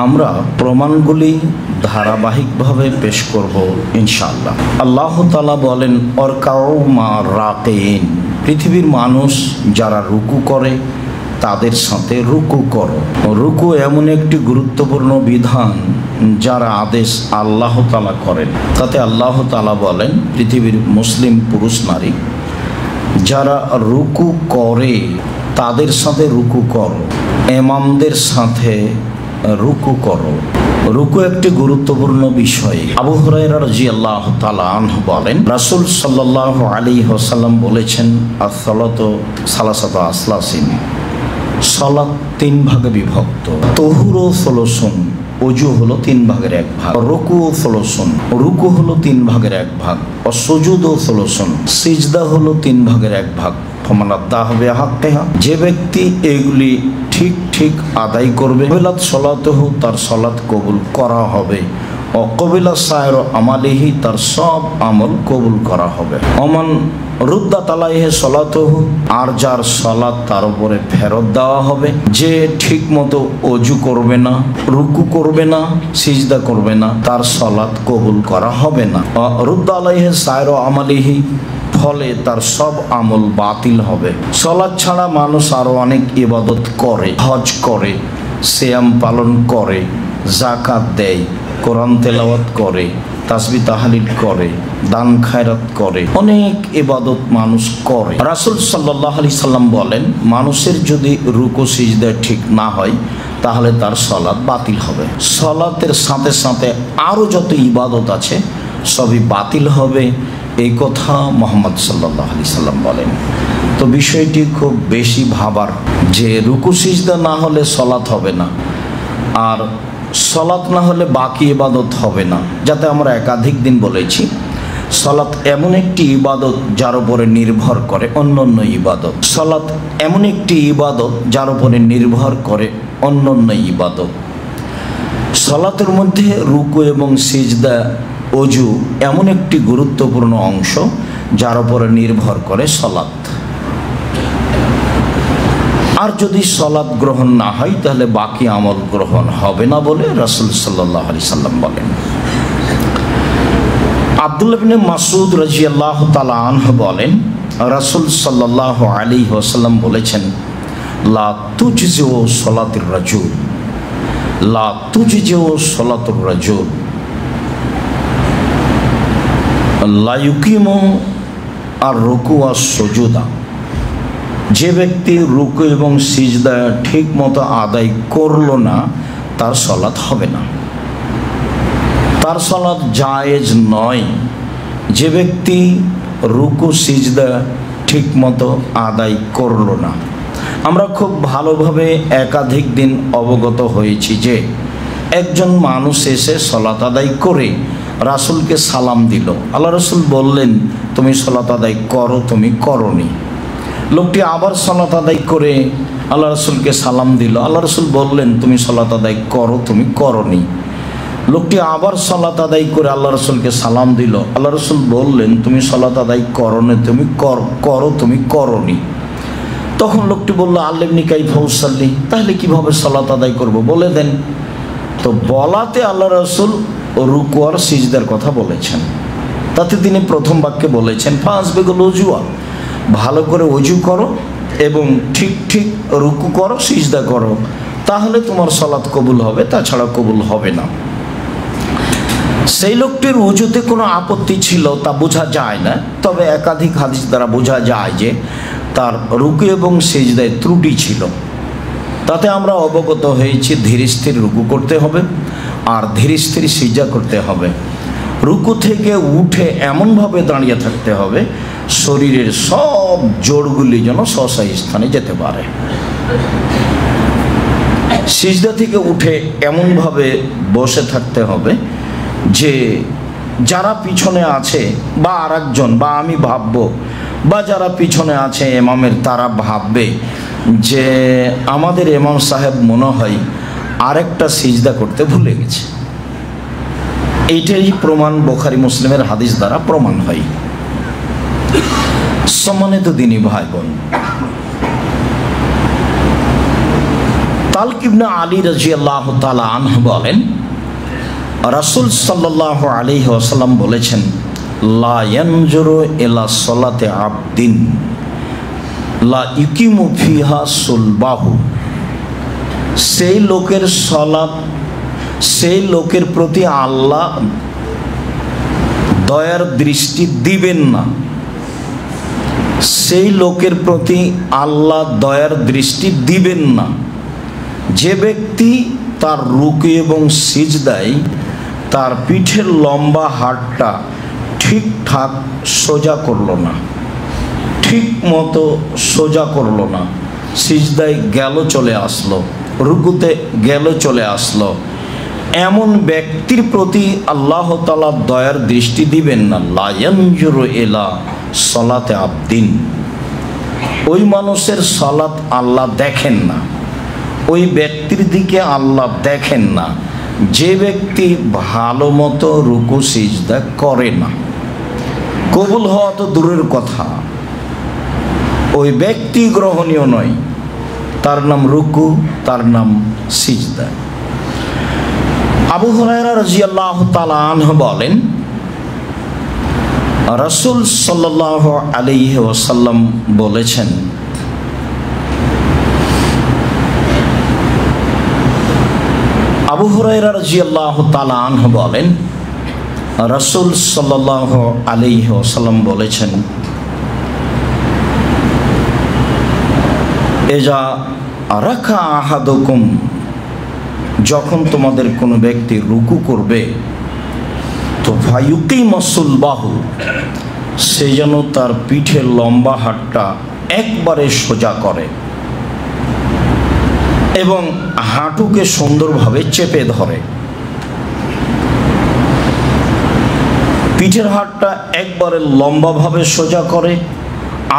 আমরা প্রমাণগুলি ধারাবাহিকভাবে পেশ করব ইনশাআল্লাহ। আল্লাহ তাআলা বলেন অরকাউ মা রাকিন, পৃথিবীর মানুষ যারা রুকু করে তাদের সাথে রুকু করো। রুকু এমন একটি গুরুত্বপূর্ণ বিধান যার আদেশ আল্লাহ তাআলা করেন। তাতে আল্লাহ তাআলা বলেন পৃথিবীর মুসলিম পুরুষ নারী যারা রুকু করে তাদের সাথে রুকু করো, ইমামদের সাথে রুকু করো। রুকু একটি গুরুত্বপূর্ণ বিষয়। আবু হুরায়রা রাদিয়াল্লাহু তাআলা আনহু বলেন রাসূল সাল্লাল্লাহু আলাইহি ওয়াসাল্লাম বলেছেন আস-সালাতু সালাসাতু আসলাসিন, সালাত তিন ভাগে বিভক্ত। তাহুরু সুলুসুন, ওযু হলো তিন ভাগের এক ভাগ। রুকু সুলুসুন, রুকু হলো তিন ভাগের এক ভাগ। সুজুদু সুলুসুন, সিজদা হলো তিন ভাগের এক ভাগ। ফামান আদাহু বিহাক্কিহা, যে ব্যক্তি এগুলি ঠিক ঠিক আদায় করবে কবিলাত সালাতুহু, তার সালাত কবুল করা হবে। অকবিলা সায়র আমালিহি, তার সব আমল কবুল করা হবে। অমান রুদ্দাত আলাইহি সালাতুহু, আর যার সালাত তার উপরে ফেরত দেওয়া হবে, যে ঠিক মতো ওযু করবে না, রুকু করবে না, সিজদা করবে না, তার সালাত কবুল করা হবে না। রুদ্দা আলাইহি সায়র আমালিহি, ফলে তার সব আমল বাতিল হবে। সালাত ছাড়া মানুষ আরো অনেক ইবাদত করে, হজ করে, সিয়াম পালন করে, যাকাত দেয়, কোরআন তেলাওয়াত করে, তাসবিহ তাহলিল করে, দান খায়রাত করে, অনেক ইবাদত মানুষ করে। রাসূল সাল্লাল্লাহু আলাইহি সাল্লাম বলেন মানুষের যদি রুকু সিজদা ঠিক না হয় তাহলে তার সালাত বাতিল হবে। সালাতের সাথে সাথে আরো যত ইবাদত আছে সবই বাতিল হবে, এই কথা মুহাম্মদ সাল্লাল্লাহু আলাইহি সাল্লাম বলেন। তো বিষয়টি খুব বেশি ভাবার যে রুকু সিজদা না হলে সালাত হবে না, আর সালাত না হলে বাকি ইবাদত হবে না। যাতে আমরা একাধিক দিন বলেছি সালাত এমন একটি ইবাদত যার উপরে নির্ভর করে অন্যান্য ইবাদত। সালাত এমন একটি ইবাদত যার উপরে নির্ভর করে অন্যান্য ইবাদত। সালাতের মধ্যে রুকু এবং সিজদা, ওযু এমন একটি গুরুত্বপূর্ণ অংশ যার উপরে নির্ভর করে সালাত। আর যদি সালাত গ্রহণ না হয় তাহলে বাকি আমল গ্রহণ হবে না বলে রাসূল সাল্লাল্লাহু আলাইহি সাল্লাম বলেন। আব্দুল্লাহ ইবনে মাসউদ রাদিয়াল্লাহু তাআলা আনহু বলেন রাসূল সাল্লাল্লাহু আলাইহি ওয়াসাল্লাম বলেছেন লা তুজজিউ সালাতুর রাজুল, লা তুজজিউ সালাতুর রাজুল লা ইউকিমু আর রুকু ওয়াস সুজুদা, যে ব্যক্তি রুকু এবং সিজদা ঠিক মতো আদায় করলো না তার সালাত হবে না, তার সালাত জায়েজ নয়। যে ব্যক্তি রুকু সিজদা ঠিক মতো আদায় করলো না। আমরা খুব ভালোভাবে একাধিক দিন অবগত হয়েছি যে একজন মানুষ এসে সালাত আদায় করে রাসূলকে সালাম দিল। আল্লাহ রাসূল বললেন তুমি সালাত আদায় করো, তুমি করোনি। লোকটি আবার সালাত আদায় করে আল্লাহ রাসূলকে সালাম দিল। আল্লাহ রাসূল বললেন তুমি সালাত আদায় করো, তুমি করোনি। লোকটি আবার সালাত আদায় করে আল্লাহ রাসূলকে সালাম দিল। আল্লাহ রাসূল বললেন তুমি সালাত আদায় করোনি, তুমি করো, তুমি করোনি। তখন লোকটি বলল আল্লিমনি কাইফা উসাল্লি, তাহলে কিভাবে সালাত আদায় করব বলে দেন। তো বলাতে আল্লাহ রাসূল রুকু আর সিজদার কথা বলেছেন। তাতে তিনি প্রথম বাক্যে বলেছেন ফাসবিগুল ওযুয়া, ভালো করে ওযু করো এবং ঠিক ঠিক রুকু করো, সিজদা করো, তাহলে তোমার সালাত কবুল হবে, তাছাড়া কবুল হবে না। সেই লোকটির ওযুতে কোনো আপত্তি ছিল তা বোঝা যায় না, তবে একাধিক হাদিস দ্বারা বোঝা যায় যে তার রুকু এবং সিজদায় ত্রুটি ছিল। তাতে আমরা অবগত হয়েছি ধীরে স্থির রুকু করতে হবে আর ধীরে স্থির সিজদা করতে হবে। রুকু থেকে উঠে এমনভাবে দাঁড়িয়ে থাকতে হবে শরীরের সব জোড়গুলি যেন স্বস্থায়ী স্থানে যেতে পারে। সিজদা থেকে উঠে এমনভাবে বসে থাকতে হবে যে যারা পিছনে আছে বা আরেকজন বা আমি ভাববো বা যারা পিছনে আছে ইমামের তারা ভাববে যে আমাদের ইমাম সাহেব মনে হয় আরেকটা সিজদা করতে ভুলে গেছে। এইটাই প্রমাণ বুখারী মুসলিমের হাদিস দ্বারা প্রমাণ হয়। সম্মানিত দিনী ভাই বোন, তালক ইবনে আলী রাদিয়াল্লাহু তাআলা আনহু বলেন, রাসূল সাল্লাল্লাহু আলাইহি ওয়াসাল্লাম বলেছেন, লা ইয়ানজুরু ইলা সালাতি আবদিন লা ইকিমু ফিহা সুলবাহু। সেই লোকের সালাত, সেই লোকের প্রতি আল্লাহ দয়ার দৃষ্টি দিবেন না। সেই লোকের প্রতি আল্লাহ দয়ার দৃষ্টি দিবেন না যে ব্যক্তি তার রুকু এবং সিজদায় তার পিঠের লম্বা হাড়টা ঠিকঠাক সোজা করলো না, ঠিক মতো সোজা করলো না, সিজদায় গেল চলে আসলো, রুকুতে গেল চলে আসলো, এমন ব্যক্তির প্রতি আল্লাহ তাআলা দয়ার দৃষ্টি দিবেন না। লা ইয়ানজুরু ইলা সালাতে আবদিন, ওই মানুষের সালাত আল্লাহ দেখেন না, ওই ব্যক্তির দিকে আল্লাহ দেখেন না যে ব্যক্তি ভালো মতো রুকু সিজদা করে না। কবুল হওয়া তো দূরের কথা, ওই ব্যক্তি গ্রহণীয় নয়, তার নাম রুকু, তার নাম সিজদা। আবু হুরায়রা রাদিয়াল্লাহু তাআলা আনহু বলেন, রাসূল সাল্লাল্লাহু আলাইহি ওয়াসাল্লাম বলেছেন, আবু হুরায়রা রাদিয়াল্লাহু তাআলা আনহু বলেন, রাসূল সাল্লাল্লাহু আলাইহি ওয়াসাল্লাম বলেছেন, এজা রাকা আহাদুকুম, যখন তোমাদের কোনো ব্যক্তি রুকু করবে তো ফায়ুকিমা সুলবাহু, সে যেন তার পিঠের লম্বা হাড়টা একবারে সোজা করে এবং হাঁটুকে সুন্দরভাবে চেপে ধরে। পিঠের হাড়টা একবারে লম্বাভাবে সোজা করে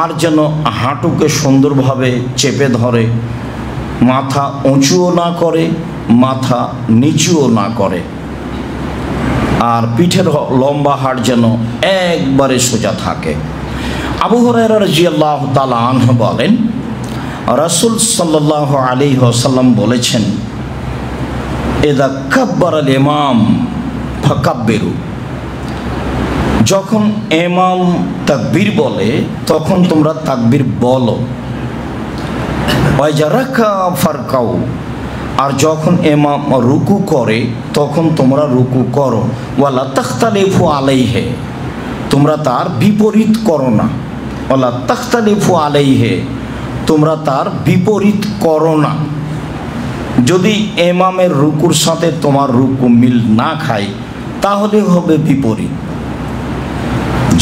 আর যেন হাঁটুকে সুন্দরভাবে চেপে ধরে, মাথা উঁচুও না করে, মাথা নিচুও না করে, আর পিঠের লম্বা হাড় যেন একবারে সোজা থাকে। আবু হুরায়রা রাদিয়াল্লাহু তাআলা আনহু বলেন, রাসূল সাল্লাল্লাহু আলাইহি ওয়াসাল্লাম বলেছেন, ইযা কাব্বারাল ইমাম ফাকাব্বিরু, যখন ইমাম তাকবীর বলে তখন তোমরা তাকবীর বলো। ওয়া ইযা রাকা ফারকাউ, আর যখন ইমাম রুকু করে তখন তোমরা রুকু করো। ওয়ালা তাখতালিফু আলাইহি, তোমরা তার বিপরীত করো না। ওয়ালা তাখতালিফু আলাইহি, তোমরা তার বিপরীত করো না। যদি ইমামের রুকুর সাথে তোমার রুকু মিল না খায় তাহলে হবে বিপরীত।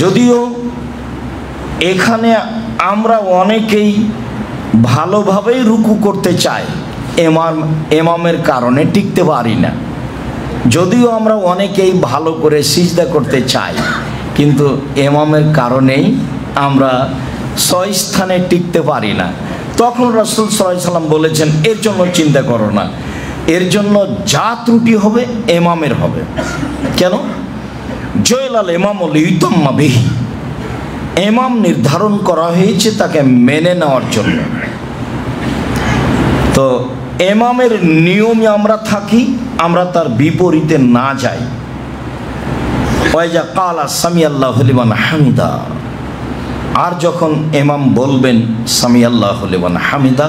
যদিও এখানে আমরা অনেকেই ভালোভাবেই রুকু করতে চাই, ইমামের কারণে টিকতে পারি না। যদিও আমরা অনেকেই ভালো করে সিজদা করতে চাই, কিন্তু ইমামের কারণেই আমরা স্থানে টিকতে পারি না। তখন রাসূল সাল্লাল্লাহু আলাইহি ওয়াসাল্লাম বলেছেন, এর জন্য চিন্তা করো না, এর জন্য যা ত্রুটি হবে ইমামের হবে। কেন? জয়লাল ইমাম লিউতাম্মা বিহি, ইমাম নির্ধারণ করা হয়েছে তাকে মেনে নেওয়ার জন্য। তো ইমামের নিয়মে আমরা থাকি, আমরা তার বিপরীতে না যাই। ওয়াইজা কালা সামিআল্লাহু লিমান হামিদা, আর যখন ইমাম বলবেন সামিআল্লাহু লিমান হামিদা,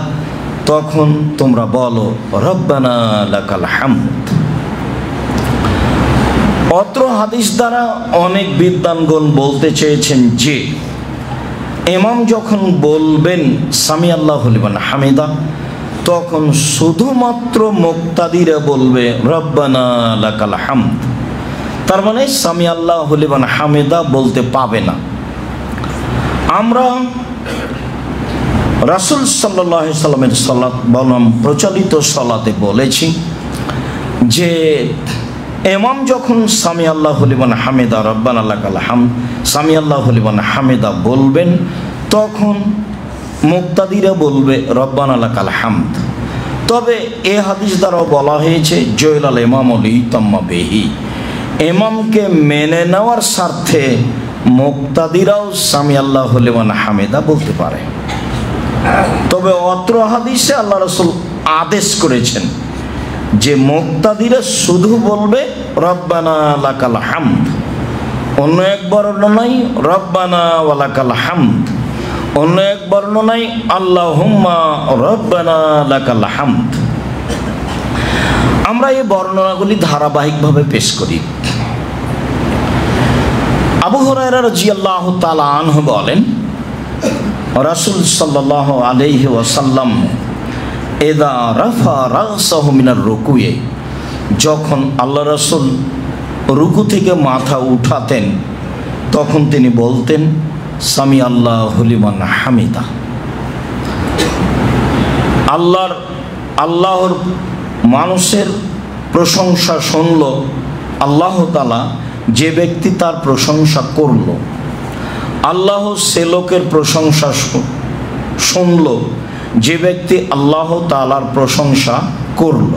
তখন তোমরা বলো রব্বানা লাকাল হামদ। অত্র হাদিস দ্বারা অনেক বিদ্বানগণ বলতে চেয়েছেন যে ইমাম যখন বলবেন সামিআল্লাহু লিমান হামিদা, তখন শুধুমাত্র মুক্তাদিরা বলবে রব্বানা লাকাল হামদ। তার মানে সামিআল্লাহু লিমান হামিদা বলতে পাবে না। আমরা রাসূল সাল্লাল্লাহু আলাইহি সাল্লামের সালাত বনাম প্রচলিত সালাতে বলেছি যে ইমাম যখন সামিআল্লাহু লিমান হামিদা রব্বানা লাকাল হামদ সামিআল্লাহু লিমান হামিদা বলবেন, তখন মুক্তাদিরা বলবে রব্বানা লাকাল হামদ। তবে এ হাদিস দ্বারাও বলা হয়েছে জয়লাল ইমাম লিউতাম্মা বিহি, ইমামকে মেনে নেওয়ার স্বার্থে মুক্তাদিরাও সামিআল্লাহু লিমান হামিদা বলতে পারে। তবে অত্র হাদিসে আল্লাহ রাসূল আদেশ করেছেন যে মুক্তাদিরা শুধু বলবে রব্বানা লাকাল হামদ। অন্য এক বর্ণনায় রব্বানা ওয়ালাকাল হামদ, অন্য এক বর্ণনায় আল্লাহুম্মা রব্বানা লাকাল হামদ। আমরা এই বর্ণনাগুলি ধারাবাহিকভাবে পেশ করি। আবু হুরায়রা রাদিয়াল্লাহু তাআলা আনহু বলেন, রাসূল সাল্লাল্লাহু আলাইহি ওয়াসাল্লাম ইযা রাফা রাসাহু মিনার রুকুয়ে, যখন আল্লাহ রাসূল রুকু থেকে মাথা উঠাতেন তখন তিনি বলতেন সামি আল্লাহু লিমান হামিদা। আল্লাহর মানুষের প্রশংসা শুনল আল্লাহ তাআলা, যে ব্যক্তি তার প্রশংসা করল, আল্লাহ সে লোকের প্রশংসা শুনল যে ব্যক্তি আল্লাহ তাআলার প্রশংসা করল।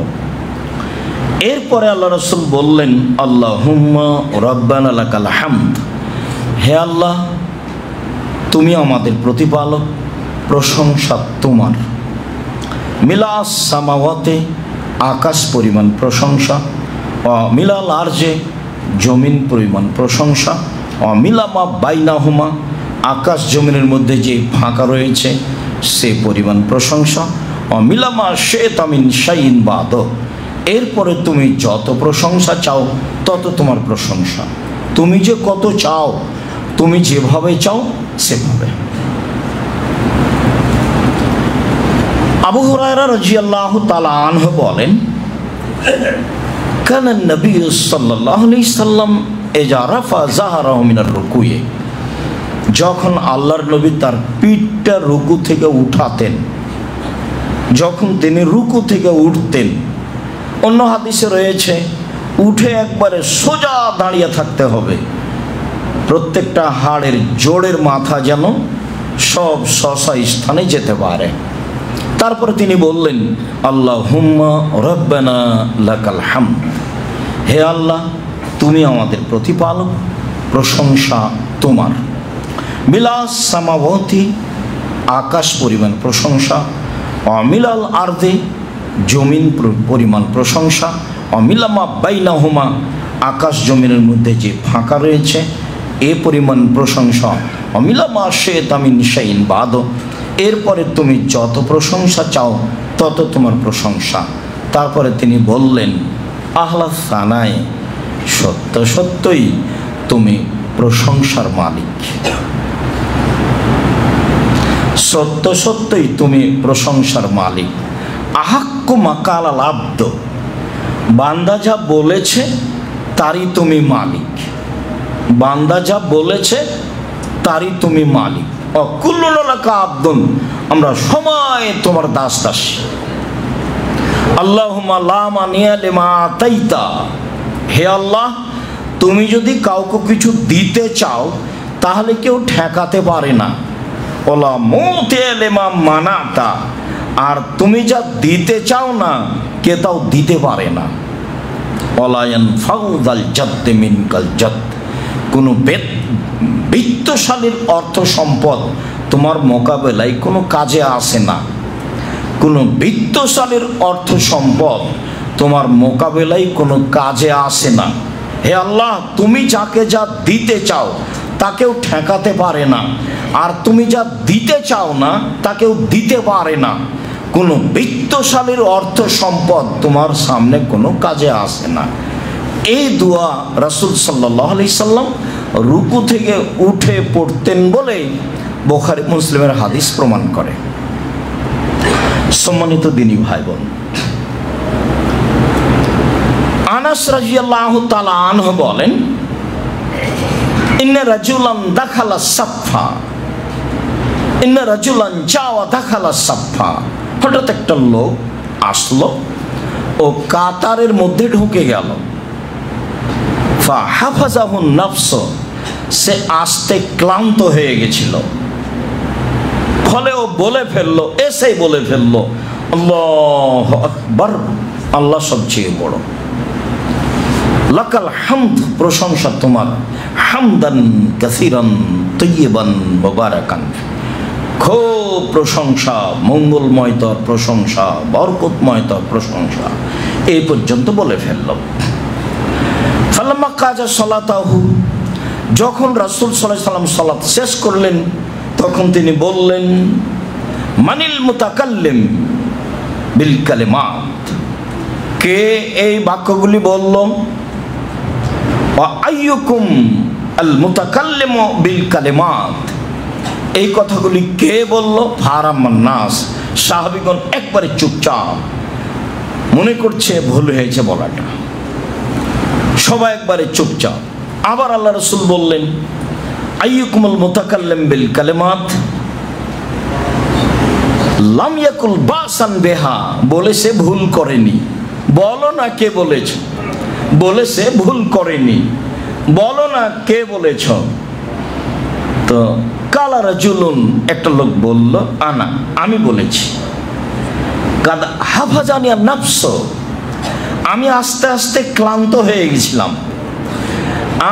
এরপরে আল্লাহ রাসূল বললেন আল্লাহুম্মা রব্বানা লাকাল হামদ, হে আল্লাহ তুমি আমাদের প্রতিপালক, প্রশংসা তোমার। মিলাস সামাওয়াতে, আকাশ পরিমাণ প্রশংসা, মিলাল আরজে, জমিন পরিমাণ প্রশংসা, মিলামা বাইনাহুমা, আকাশ জমিনের মধ্যে যে ফাঁকা রয়েছে সে পরিমাণ প্রশংসা, মিলামা শেতামিন শাইন বাদ। এরপরে তুমি যত প্রশংসা চাও তত তোমার প্রশংসা, তুমি যে কত চাও, তুমি যেভাবে চাও সেভাবে। আবু হুরায়রা রাদিয়াল্লাহু তাআলা আনহু বলেন, কানা নবী সাল্লাল্লাহু আলাইহি সাল্লাম ইযা রাফা যাহরাহু মিনার রুকুয়ে, যখন আল্লাহর নবী তার পিঠটা রুকু থেকে উঠাতেন, যখন তিনি রুকু থেকে উঠতেন, অন্য হাদিসে রয়েছে উঠে একবারে সোজা দাঁড়িয়ে থাকতে হবে, প্রত্যেকটা হাড়ের জোড়ের মাথা যেন সব শশা স্থানে যেতে পারে। তারপরে তিনি বললেন আল্লাহুম্মা রব্বানা লাকাল হামদ, হে আল্লাহ তুমি আমাদের প্রতিপালক, প্রশংসা তোমার। মিলাস সামাওয়াতি, আকাশ পরিমাণ প্রশংসা, অমিলাল আরদে, জমিন পরিমাণ প্রশংসা, অমিলামা বাইনাহুমা, আকাশ জমিনের মধ্যে যে ফাঁকা রয়েছে এ পরিমাণ প্রশংসা, অমিলামা শেতামিন শাইন বাদ। এরপরে তুমি যত প্রশংসা চাও তত তোমার প্রশংসা। তারপরে তিনি বললেন আহলা সানায়, সত্য সত্যই তুমি প্রশংসার মালিক, সত্য সত্যই তুমি প্রশংসার মালিক। আহাক্কু মাকাল আল আব্দ, বান্দা যা বলেছে তারই তুমি মালিক, বান্দা যা বলেছে তারই তুমি মালিক। অকুল্লুনা লাকা আবদুন, আমরা সবাই তোমার দাস দাসী। আল্লাহুম্মা লা মানিয়া লিমা আতাইতা, হে আল্লাহ তুমি যদি কাউকে কিছু দিতে চাও তাহলে কেউ ঠেকাতে পারে না। ওলা মুতিয়া লিমা মানাতা, আর তুমি যা দিতে চাও না কে তাও দিতে পারে না। ওলা ইয়ানফাউযাল জাদ্দ মিনকাল জাদ্দ, কোনো বিত্তশালীর অর্থ সম্পদ তোমার মোকাবেলায় কোনো কাজে আসে না, কোনো বিত্তশালীর অর্থ সম্পদ তোমার মোকাবেলায় কোনো কাজে আসে না। হে আল্লাহ তুমি যাকে যা দিতে চাও তাকেও ঠেকাতে পারে না, আর তুমি যা দিতে চাও না তাকেও দিতে পারে না। কোনো বিত্তশালীর অর্থ সম্পদ তোমার সামনে কোনো কাজে আসে না। এই দোয়া রাসূল সাল্লাল্লাহু আলাইহি সাল্লাম রুকু থেকে উঠে পড়তেন বলে বুখারী মুসলিমের হাদিস প্রমাণ করে। সম্মানিত দিনী ভাই বোন, আনাস রাদিয়াল্লাহু তাআলা আনহু বলেন ইন্না রাজুলান দাখালা সাফা, ইন্না রাজুলান জাওয়া দাখালা সাফা, হঠাৎ একটা লোক আসলো ও কাতারের মধ্যে ঢুকে গেল। ফাহাফাজাহু নাফস, সে আসতে ক্লান্ত হয়ে গেছিল, ফলে ও বলে ফেললো, এসেই বলে ফেললো আল্লাহু আকবার, আল্লাহ সবচেয়ে বড়। লাকাল হামদ, প্রশংসা তোমার, হামদান কাসীরান তাইয়িবান মুবারাকান, খুব প্রশংসা, মঙ্গলময় তোর প্রশংসা, বরকতময় তোর প্রশংসা, এই পর্যন্ত বলে ফেলল। ফালাম্মা কাজা সলাতাহু, যখন রাসূল সাল্লাল্লাহু আলাইহি সাল্লাম সালাত শেষ করলেন তখন তিনি বললেন, মানিল মুতাকাল্লিম বিল কালিমাত, কে এই বাক্যগুলি বলল? ওয়া আইয়ুকুম আল মুতাকাল্লিমু বিল কালিমাত, এই কথাগুলি কে বলল? ফারামান নাস, সাহাবীগণ একবারে চুপচাপ, মনে করছে ভুল হয়েছে বলাটা, সবাই একবারে চুপচাপ। আবার আল্লাহ রাসূল বললেন, আইয়ুকুমুল মুতাকাল্লিম বিল কালিমাত লাম ইয়াকুল বাসান বিহা, বলে সে ভুল করেনি। বলো না কে বলেছ, বলে সে ভুল করেনি, বলো না কে বলেছ। তো কালা রাজুলুন, একটা লোক বলল, আনা, আমি বলেছি। কাদ হাফাজানিয়া নাফস, আমি আস্তে আস্তে ক্লান্ত হয়ে গেছিলাম,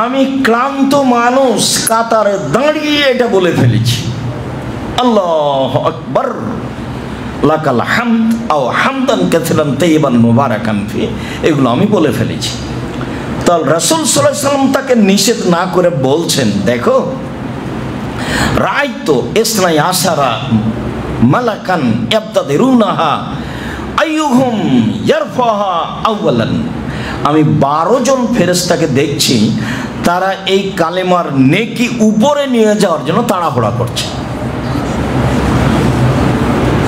আমি ক্লান্ত মানুষ কাতারে দাঁড়িয়ে এটা বলে ফেলেছি। আল্লাহু আকবার, লাকাল হামদ আও হামদান কাসীরান তাইয়িবান মুবারাকান ফি, এগুলো আমি বলে ফেলেছি। তো রাসূল সাল্লাল্লাহু আলাইহি সাল্লাম তাকে নিষেধ না করে বলছেন, দেখো রাআইতু ইসনাই আশারা মালাকান ইয়াবতাদিরুনাহা আইয়ুহুম ইয়ারফাহা আউয়ালান, আমি 12 জন ফেরেশতাকে দেখছি, তারা এই কালেমার নেকি উপরে নিয়ে যাওয়ার জন্য তাড়াহুড়া করছে।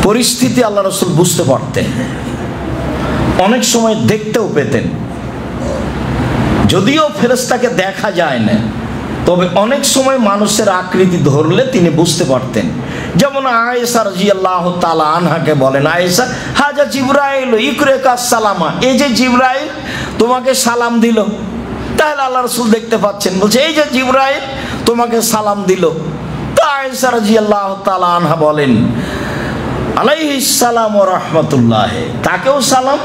পরিস্থিতি আল্লাহ রাসূল বুঝতে পারতেন, অনেক সময় দেখতেও পেতেন, যদিও ফেরেশতাকে দেখা যায় না, তবে অনেক সময় মানুষের আকৃতি ধরলে তিনি বুঝতে পারতেন। যেমন আয়েশা রাদিয়াল্লাহু তাআলা আনহাকে বলেন, আয়েশা হাজা জিবরাইল ইকরাকা সালামা, এই যে জিবরাইল তোমাকে সালাম দিল। তাহলে আল্লাহ রাসূল দেখতে পাচ্ছেন, বলছে এই যে জিবরাইল তোমাকে সালাম দিল। তো আয়েশা রাদিয়াল্লাহু তাআলা আনহা বলেন, আলাইহিস সালাম ওয়া রাহমাতুল্লাহ, তাকেও সালাম,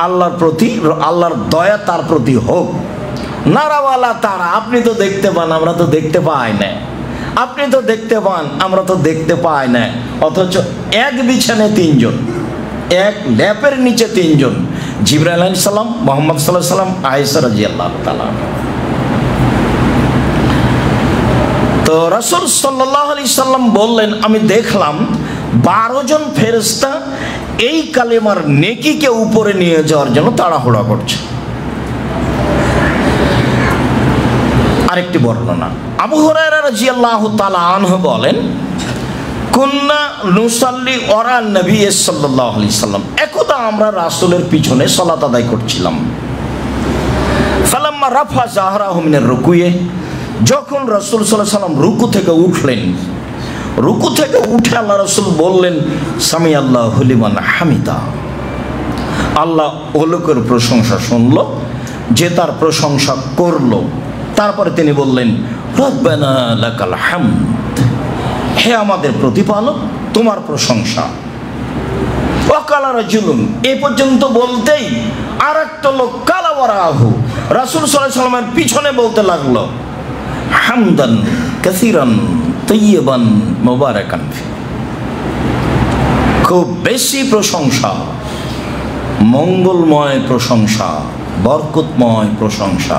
আল্লাহর প্রতি, আল্লাহর দয়া তার প্রতি হোক। নারাওয়ালা তারা, আপনি তো দেখতে পান, আমরা তো দেখতে পাই না, আপনি তো দেখতে পান, আমরা তো দেখতে পাই না, অথচ এক বিছানায় 3 জন, এক ল্যাপের নিচে 3 জন, জিবরাইল আলাইহিস সালাম, মুহাম্মদ সাল্লাল্লাহু আলাইহি সাল্লাম, আয়েশা রাদিয়াল্লাহু তাআলা। তো রাসূল সাল্লাল্লাহু আলাইহি সাল্লাম বললেন, আমি দেখলাম 12 জন ফেরেশতা এই কালেমার নেকিকে উপরে নিয়ে যাওয়ার জন্য তাড়াহুড়া করছে। আরেকটি বর্ণনা, আবু হুরায়রা রাদিয়াল্লাহু তাআলা আনহু বলেন, কুন্না নুসাল্লি ওরা নবী সাল্লাল্লাহু আলাইহি সাল্লাম, একদা আমরা রাসূলের পিছনে সালাত আদায় করছিলাম। ফালাম্মা রাফা যাহরাহু মিনার রুকুয়ে, যখন রাসূল সাল্লাল্লাহু আলাইহি সাল্লাম রুকু থেকে উঠলেন, রুকু থেকে উঠে আল্লাহ রাসূল বললেন, সামি আল্লাহু লিমান হামিদা, আল্লাহ ও লোকের প্রশংসা শুনল যে তার প্রশংসা করলো। তারপরে তিনি বললেন, রব্বানা লাকাল হামদ, হে আমাদের প্রতিপালক, তোমার প্রশংসা। ওয়াকালা রাজুলুন, এ পর্যন্ত বলতেই আর একটা লোক কালা ওয়ারাহু, রাসূল সাল্লাল্লাহু আলাইহি সাল্লামের পিছনে বলতে লাগলো, হামদান কাসীরান তাইয়িবান মুবারাকান ফি, খুব বেশি প্রশংসা, মঙ্গলময় প্রশংসা, বরকতময় প্রশংসা।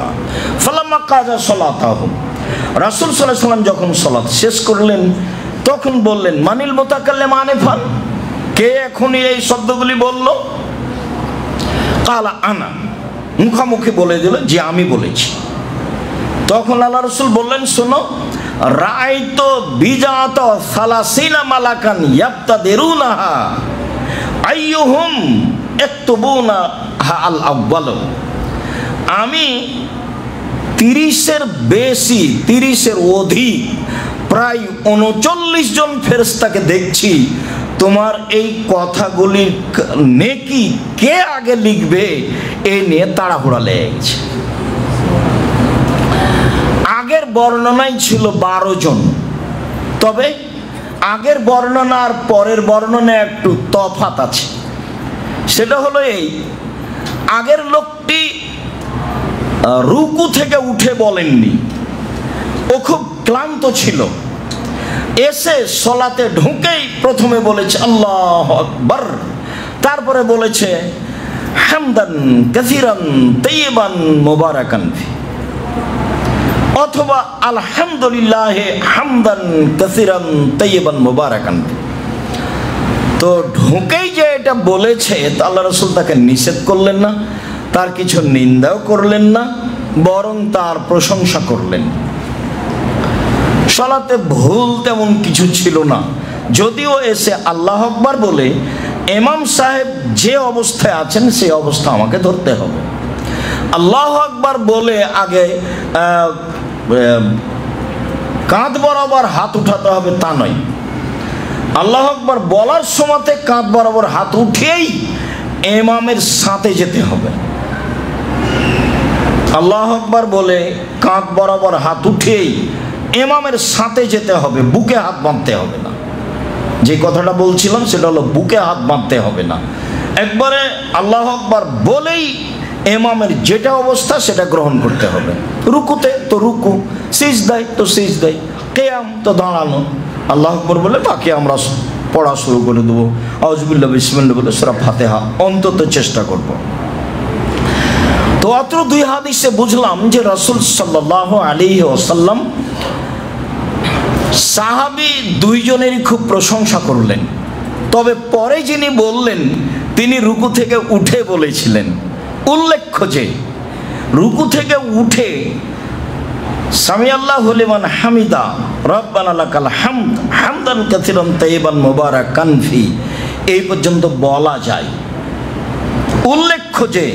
ফালাম্মা কাজা সলাতাহু, রাসূল সাল্লাল্লাহু আলাইহি সাল্লাম যখন সালাত শেষ করলেন তখন বললেন, মানিল মুতাকাল্লিম আনিফান, কে এখনই এই শব্দগুলি বলল? কালা আনা, মুখামুখি বলে দিল যে আমি বলেছি। তখন আল্লাহ রাসূল বললেন, শোনো, রাআইতু বিজাতা সালাসিনা মালাকান ইয়াবতাদিরুনাহা আইয়ুহুম ইয়াকতুবুনা আল আউয়াল, আমি 30-এর বেশি, 30-এর অধিক, প্রায় 39 জন ফেরেশতাকে দেখছি, তোমার এই কথাগুলির নেকি কে আগে লিখবে এই নিয়ে তাড়াহুড়া লেগে গেছে। আগের বর্ণনায় ছিল 12 জন, তবে আগের বর্ণনা আর পরের বর্ণনায় একটু তফাৎ আছে। সেটা হলো এই, আগের লোকটি রুকু থেকে উঠে বলেননি, ও খুব ক্লান্ত ছিল। এসে সলাতে ঢুকেই প্রথমে বলেছে আল্লাহু আকবার, তারপরে বলেছে হামদান কাসীরান তাইয়িবান মুবারাকান ফি, অথবা আলহামদুলিল্লাহ হামদান কাসীরান তাইয়িবান মুবারাকান ফি। তো ঢুকেই যে এটা বলেছে, তা আল্লাহ রাসূল তাকে নিষেধ করলেন না, তার কিছু নিন্দাও করলেন না, বরং তার প্রশংসা করলেন। সালাতে ভুল তেমন কিছু ছিল না, যদিও এসে আল্লাহু আকবার বলে ইমাম সাহেব যে অবস্থায় আছেন সেই অবস্থা আমাকে ধরতে হবে। আল্লাহু আকবার বলে আগে কাঁধ বরাবর হাত উঠাতে হবে তা নয়, আল্লাহু আকবার বলার সময়তে কাঁধ বরাবর হাত উঠিয়েই ইমামের সাথে যেতে হবে। আল্লাহু আকবার বলে কাঁধ বরাবর হাত উঠিয়েই ইমামের সাথে যেতে হবে, বুকে হাত বাঁধতে হবে না। যে কথাটা বলছিলাম সেটা হলো বুকে হাত বাঁধতে হবে না, একবারে আল্লাহু আকবার বলেই ইমামের যেটা অবস্থা সেটা গ্রহণ করতে হবে। রুকুতে তো রুকু, সিজদায় তো সিজদায়, কিয়াম তো দাঁড়ানো। আল্লাহু আকবার বলে বাকি আমরা পড়া শুরু করে দেবো, আউযুবিল্লাহ বিসমিল্লাহ বলে সূরা ফাতিহা অন্তত চেষ্টা করব। তো অত্র দুই হাদিসে বুঝলাম যে রাসূল সাল্লাল্লাহু আলাইহি ওয়াসাল্লাম সাহাবী দুইজনেরই খুব প্রশংসা করলেন, তবে পরে যিনি বললেন তিনি রুকু থেকে উঠে বলেছিলেন। উল্লেখ্য যে রুকু থেকে উঠে সামি আল্লাহু লিমান হামিদা রব্বানা লাকাল হামদ হামদান কাসীরান তাইয়িবান মুবারাকান ফি এই পর্যন্ত বলা যায়। উল্লেখ্য যে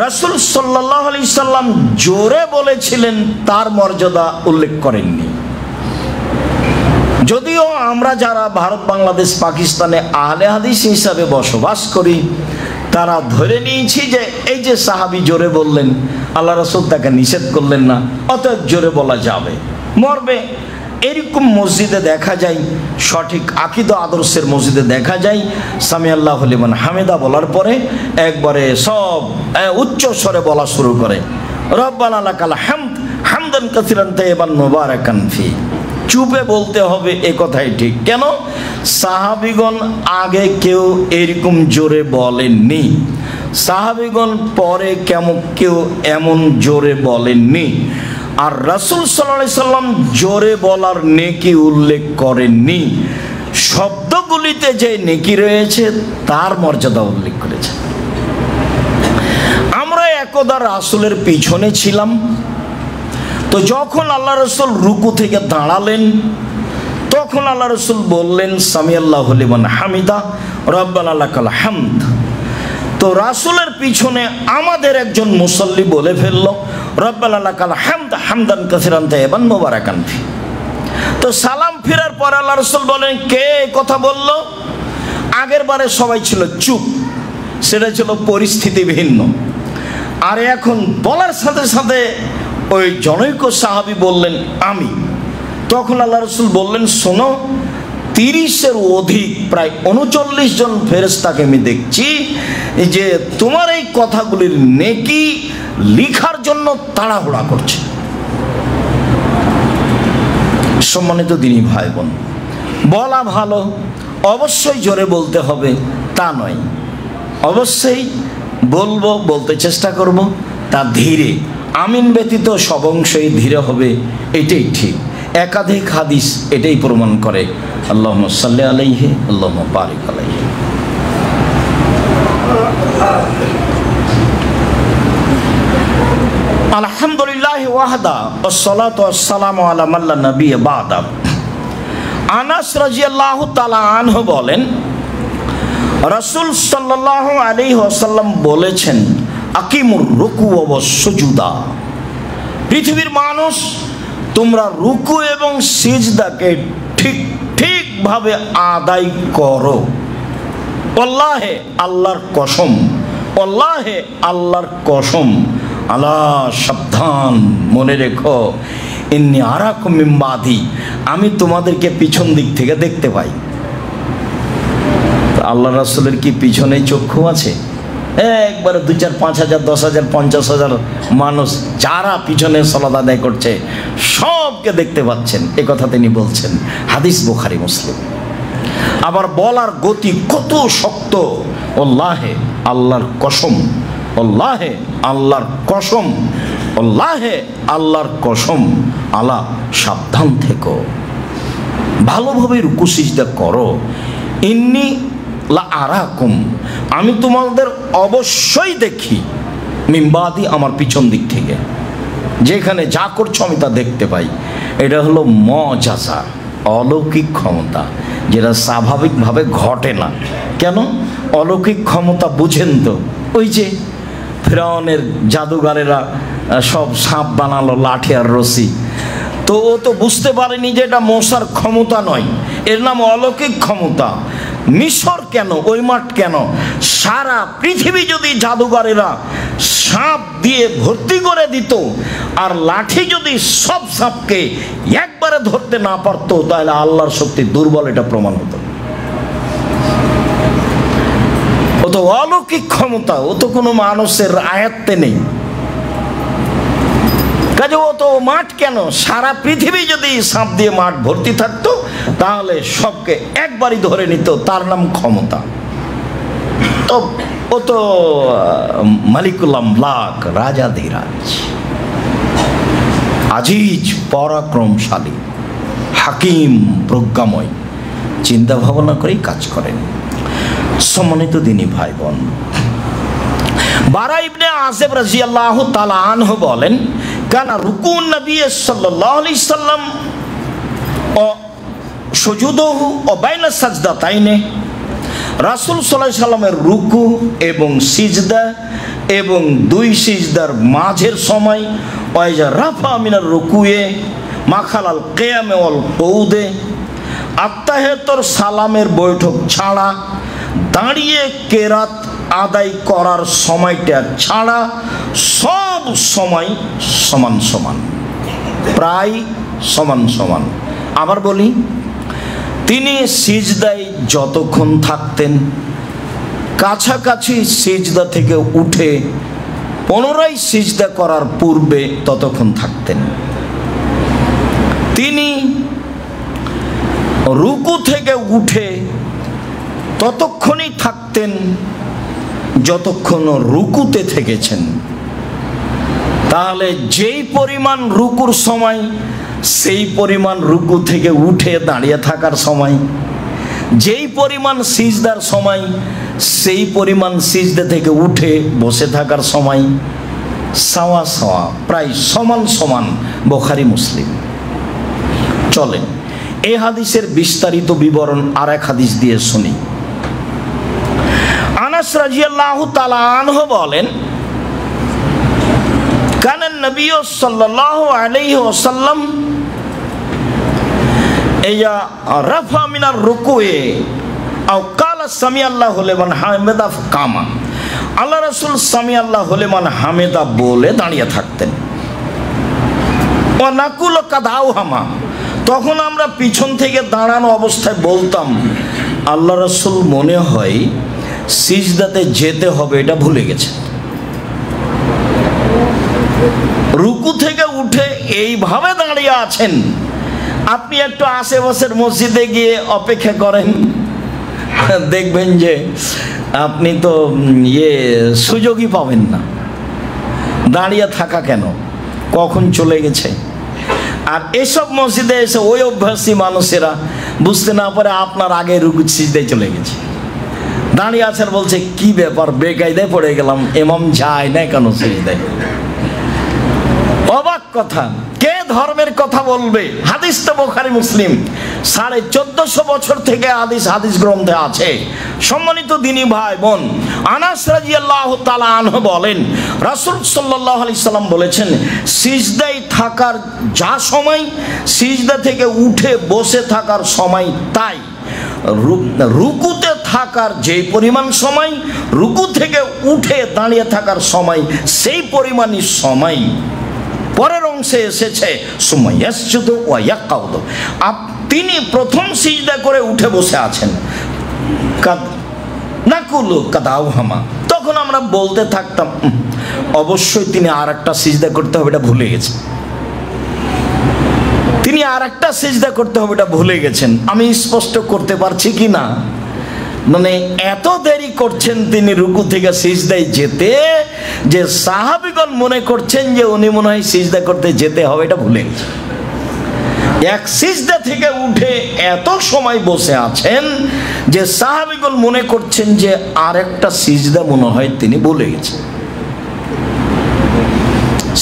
রাসূল সাল্লাল্লাহু আলাইহি সাল্লাম জোরে বলেছিলেন তার মর্যাদা উল্লেখ করেননি। যদিও আমরা যারা ভারত, বাংলাদেশ, পাকিস্তানে আহলে হাদিস হিসাবে বসবাস করি, তারা ধরে নিয়েছি যে এই যে সাহাবী জোরে বললেন, আল্লাহ রাসূল তাকে নিষেধ করলেন না, অতএব জোরে বলা যাবে, মরবে। এরকম মসজিদে দেখা যায়, সঠিক আকীদা আদর্শের মসজিদে দেখা যায় সামি আল্লাহু লিমান হামিদা বলার পরে একবারে সব উচ্চ স্বরে বলা শুরু করে রব্বানা লাকাল হামদ হামদান কাসীরান তাইয়িবান মুবারাকান ফি। চুপে বলতে হবে, এ কথাই ঠিক। কেন? সাহাবীগণ আগে কেউ এরকম জোরে বলেননি, সাহাবীগণ পরে কেউ এমন জোরে বলেননি। আর রাসূল সাল্লাল্লাহু আলাইহি সাল্লাম জোরে বলার নেকি উল্লেখ করেননি, শব্দগুলিতে যে নেকি রয়েছে তার মর্যাদা উল্লেখ করেছে। আমরা একদা রাসূলের পিছনে ছিলাম, তো যখন আল্লাহ রাসূল রুকু থেকে দাঁড়ালেন তখন আল্লাহ রাসূল বললেন সামি আল্লাহু লিমান হামিদা রব্বানা লাকাল হামদ। তো রাসূলের পিছনে আমাদের একজন মুসল্লি বলে ফেলল রব্বানা লাকাল হামদ হামদান কাসীরান তাইয়িবান মুবারাকান ফি। তো সালাম ফেরার পর আল্লাহ রাসূল বলেন কে কথা বলল? আগের বারে সবাই ছিল চুপ, সেটা ছিল পরিস্থিতি ভিন্ন। আর এখন বলার সাথে সাথে ওই জনৈক সাহাবী বললেন আমি। তখন আল্লাহ রাসূল বললেন শোনো, 30-এর অধিক প্রায় 39 জন ফেরেশতাকে আমি দেখছি যে তোমার এই কথাগুলির নেকি লিখার জন্য তাড়াহুড়া করছে। সম্মানিত দিনী ভাই বোন, বলা ভালো, অবশ্যই জোরে বলতে হবে তা নয়, অবশ্যই বলবো, বলতে চেষ্টা করব, তা ধীরে। আমিন ব্যতীত সব অংশই ধীরে হবে, এটাই ঠিক। একাধিক হাদিস এটাই প্রমাণ করে। আল্লাহুম্মা সাল্লি আলাইহি আল্লাহুম্মা বারিক আলাইহি। আলহামদুলিল্লাহি ওয়াহদা ওয়াসসালাতু ওয়াসসালামু আলা মান লা নাবিয়্যা বা'দা। আনাস রাদিয়াল্লাহু তাআলা আনহু বলেন রাসূল সাল্লাল্লাহু আলাইহি ওয়াসাল্লাম বলেছেন আকিমুর রুকু ওয়াস সুজুদা। পৃথিবীর মানুষ, তোমরা রুকু এবং সিজদাকে ঠিক ঠিকভাবে আদায় করো। আল্লাহে আল্লাহর কসম, আল্লাহে আল্লাহর কসম, আল্লাহ সাবধান, মনে রেখো ইন্নী আরাকুম মিন বাদি, আমি তোমাদেরকে পিছন দিক থেকে দেখতে পাই। আল্লাহ রাসূলের কি পিছনে চক্ষু আছে? একবারে 2-4 5,000 10,000 50,000 মানুষ যারা পিছনে সালাত আদায় করছে সবকে দেখতে পাচ্ছেন, এ কথা তিনি বলছেন। হাদিস বুখারী মুসলিম। আবার বলার গতি কত শক্ত, আল্লাহে আল্লাহর কসম, আল্লাহে আল্লাহর কসম, আল্লাহে আল্লাহর কসম, আলা সাবধান থেকো, ভালোভাবে রুকু সিজদা করো। ইন্নী লা আরাকুম, আমি তোমাদের অবশ্যই দেখি, মিম্বাদি, আমার পিছন দিক থেকে, যেখানে যা করছো আমি তা দেখতে পাই। এটা হলো মজাজা, অলৌকিক ক্ষমতা, যেটা স্বাভাবিকভাবে ঘটে না। কেন? অলৌকিক ক্ষমতা বুঝেন তো, ওই যে ফিরআউনের জাদুঘরেরা সব সাপ বানালো, লাঠি আর রশি, তো ও তো বুঝতে পারেনি যে এটা মশার ক্ষমতা নয়, এর নাম অলৌকিক ক্ষমতা। মিশর কেন, ওই মাঠ কেন, সারা পৃথিবী যদি জাদুঘরেরা সাপ দিয়ে ভর্তি করে দিত আর লাঠি যদি সব সাপকে একবারে ধরতে না পারতো, তাহলে আল্লাহর শক্তি দুর্বল, এটা প্রমাণ হতো। ও তো অলৌকিক ক্ষমতা, ও তো কোনো মানুষের আয়ত্তে নেই। কাজে ও তো মাঠ কেন, সারা পৃথিবী যদি সাপ দিয়ে মাঠ ভর্তি থাকতো তাহলে সবকে একবারই ধরে নিত, তার নাম ক্ষমতা। তো ও তো মালিকুল আমলাক, রাজাধিরাজ, আজিজ, পরাক্রমশালী, হাকিম, প্রজ্ঞাময়, চিন্তা ভাবনা করেই কাজ করেন। সম্মানিত দিনী ভাই বোন, বারা ইবনে আযিব রাদিয়াল্লাহু তাআলা আনহু বলেন, কানা রুকুন নবী সাল্লাল্লাহু আলাইহি সাল্লাম ও সুজুদুহু ও বাইনা সাজদাতাইনে, রাসূল সাল্লাল্লাহু আলাইহি সাল্লামের রুকু এবং সিজদা এবং দুই সিজদার মাঝের সময়, ওয়াইজা রাফা মিনার রুকুয়ে মাখালাল কিয়ামে ওয়াল কউদে, আত্তাহিয়াতুর সালামের বৈঠক ছাড়া, দাঁড়িয়ে কেরাত আদায় করার সময়টা ছাড়া সব সময় সমান সমান, প্রায় সমান সমান। আবার বলি, তিনি সিজদায় যতক্ষণ থাকতেন, কাছাকাছি সিজদা থেকে উঠে পুনরায় সিজদা করার পূর্বে ততক্ষণ থাকতেন। তিনি রুকু থেকে উঠে ততক্ষণই থাকতেন যতক্ষণ রুকুতে থেকেছেন। তাহলে যেই পরিমাণ রুকুর সময়, সেই পরিমাণ রুকু থেকে উঠে দাঁড়িয়ে থাকার সময়, যেই পরিমাণ সিজদার সময়, সেই পরিমাণ সিজদা থেকে উঠে বসে থাকার সময়, সাওয়া সাওয়া, প্রায় সমান সমান। বুখারী মুসলিম। চলেন এই হাদিসের বিস্তারিত বিবরণ আর এক হাদিস দিয়ে শুনি। আনাস রাদিয়াল্লাহু তাআলা আনহু বলেন, কানান নবী সাল্লাল্লাহু আলাইহি ওয়াসাল্লাম ইয়া রাফা মিনার রুকুয়ে আও কালা সামি আল্লাহু লিমান হামিদা কামা, আল্লাহ রাসূল সামি আল্লাহু লিমান হামিদা বলে দাঁড়িয়ে থাকতেন। ওয়া নাকুল কাদাউ হামা, তখন আমরা পিছন থেকে দাঁড়ানো অবস্থায় বলতাম, আল্লাহ রাসূল মনে হয় সিজদাতে যেতে হবে, এটা ভুলে গেছে। রুকু থেকে উঠে এইভাবে দাঁড়িয়ে আছেন। আপনি একটু আশেপাশের মসজিদে গিয়ে অপেক্ষা করেন, দেখবেন যে আপনি তো সুযোগই পাবেন না। দাঁড়িয়ে থাকা কেন, কখন চলে গেছে। আর এসব মসজিদে এসে ওই অভ্যাসী মানুষেরা বুঝতে না পারে আপনার আগে রুকু সিজদায় চলে গেছে, দাঁড়িয়ে আছেন, বলছে কি ব্যাপার, বেকায়দায় পড়ে গেলাম, ইমাম যায় না কেন সিজদায়। অবাক কথা, কে ধর্মের কথা বলবে? হাদিস তো বুখারী মুসলিম, 1450 বছর থেকে হাদিস গ্রন্থে আছে। সম্মানিত দিনী ভাই বোন, আনাস রাদিয়াল্লাহু তাআলা আনহু বলেন, রাসূল সাল্লাল্লাহু আলাইহি সাল্লাম বলেছেন, সিজদায় থাকার যা সময়, সিজদা থেকে উঠে বসে থাকার সময় তাই। রুকুতে থাকার যে পরিমাণ সময়, রুকু থেকে উঠে দাঁড়িয়ে থাকার সময় সেই পরিমাণই সময়। পরের অংশে এসেছে সুমাইয়াসজুদু ওয়া ইয়াকাউদু, তিনি প্রথম সিজদা করে উঠে বসে আছেন। নাকুলু কাদাউ হামা, তখন তখন আমরা বলতে থাকতাম অবশ্যই তিনি আর একটা সিজদা করতে হবে, এটা ভুলে গেছেন, তিনি আর একটা সিজদা করতে হবে, এটা ভুলে গেছেন। আমি স্পষ্ট করতে পারছি কি না? মানে এত দেরি করছেন তিনি রুকু থেকে সিজদায় যেতে, যে সাহাবীগণ মনে করছেন যে উনি মনে হয় সিজদা করতে যেতে হবে, এটা ভুলে গেছেন। এক সিজদা থেকে উঠে এত সময় বসে আছেন যে সাহাবীগণ মনে করছেন যে আর একটা সিজদা মনে হয় তিনি ভুলে গেছেন।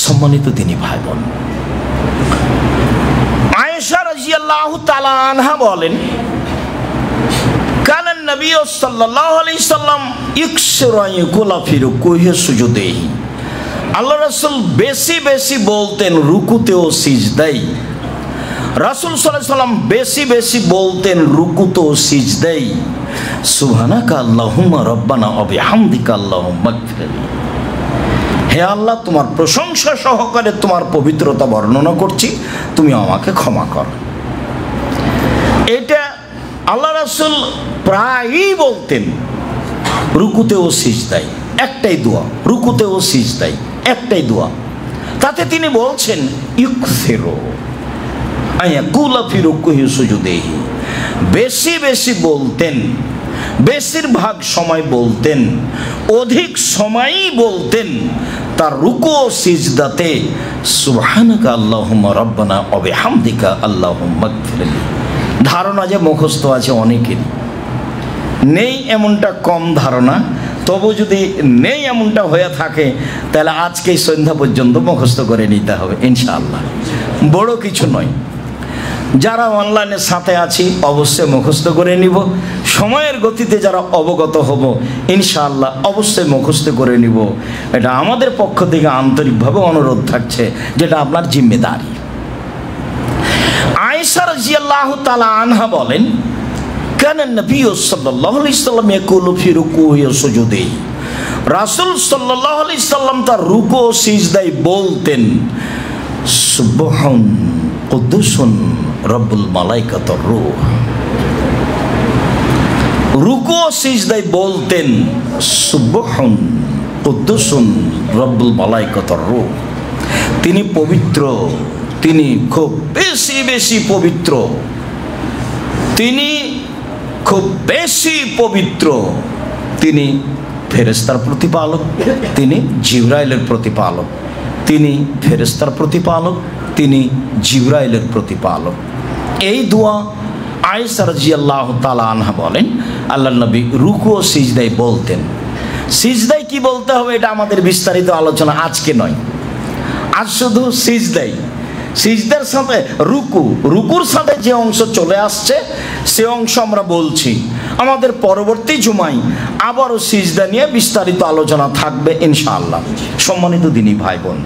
সম্মানিত তিনি ভাই বোন, আয়েশা রাদিয়াল্লাহু তাআলা আনহা বলেন, কানা নবী সাল্লাল্লাহু আলাইহি সাল্লাম ইকসরা ইয়াকুলা ফি রুকুহি সুজুদিহি, আল্লাহ রাসূল বেশি বেশি বলতেন রুকুতে ও সিজদায়। রাসূল সাল্লাল্লাহু আলাইহি সাল্লাম বেশি বেশি বলতেন রুকুতে ও সিজদায় সুবহানাকা আল্লাহুম্মা রাব্বানা ওয়া বিহামদিকা আল্লাহুম্মা গফিরলি। হে আল্লাহ, তোমার প্রশংসা সহকারে তোমার পবিত্রতা বর্ণনা করছি, তুমি আমাকে ক্ষমা করো। এটা আল্লাহ রাসূল প্রায়ই বলতেন রুকুতে ও সিজদায়, একটাই দোয়া, রুকুতে ও সিজদায় একটাই দোয়া। তাতে তিনি বলছেন ইকসিরু আয়াকুলা ফি রুকুহি সুজুদিহি, বেশি বেশি বলতেন, বেশিরভাগ সময় বলতেন, অধিক সময়ই বলতেন তার রুকু ও সিজদাতে সুবহানাকা আল্লাহুম্মা রাব্বানা ওয়া বিহামদিকা আল্লাহুম্মা গফিরলি। ধারণা যে মুখস্থ আছে অনেকেরই, নেই এমনটা কম ধারণা, তবু যদি নেই এমনটা হয়ে থাকে তাহলে আজকেই সন্ধ্যা পর্যন্ত মুখস্থ করে নিতে হবে ইনশাআল্লাহ, বড় কিছু নয়। যারা অনলাইনের সাথে আছি অবশ্যই মুখস্থ করে নিব, সময়ের গতিতে যারা অবগত হব ইনশাআল্লাহ অবশ্যই মুখস্থ করে নিব। এটা আমাদের পক্ষ থেকে আন্তরিকভাবে অনুরোধ থাকছে, যেটা আপনার জিম্মেদারি। আয়েশা রাদিয়াল্লাহু তাআলা আনহা বলেন, কানা নবী সাল্লাল্লাহু আলাইহি সাল্লাম ইয়াকুলু ফি রুকুহি ওয়া সুজুদিহি, রাসূল সাল্লাল্লাহু আলাইহি সাল্লাম তার রুকু ও সিজদায় বলতেন সুবহান কুদ্দুসুন রব্বুল মালাইকাতুর রূহ। রুকু ও সিজদায় বলতেন সুবহান কুদ্দুসুন রব্বুল মালাইকাতুর রূহ, তিনি পবিত্র, তিনি খুব বেশি বেশি পবিত্র, তিনি খুব বেশি পবিত্র, তিনি ফেরেশতার প্রতিপালক, তিনি জিবরাইলের প্রতিপালক, তিনি ফেরেশতার প্রতিপালক, তিনি জিবরাইলের প্রতিপালক। এই দোয়া আয়েশা রাদিয়াল্লাহু তাআলা আনহা বলেন আল্লাহর নবী রুকু ও সিজদায় বলতেন। সিজদায় কি বলতে হবে এটা আমাদের বিস্তারিত আলোচনা আজকে নয়, আজ শুধু সিজদায়, সিজদার সাথে রুকু, রুকুর সাথে যে অংশ চলে আসছে সে অংশ আমরা বলছি। আমাদের পরবর্তী জুমায় আবারও সিজদা নিয়ে বিস্তারিত আলোচনা থাকবে ইনশাআল্লাহ। সম্মানিত দিনী ভাই বোন,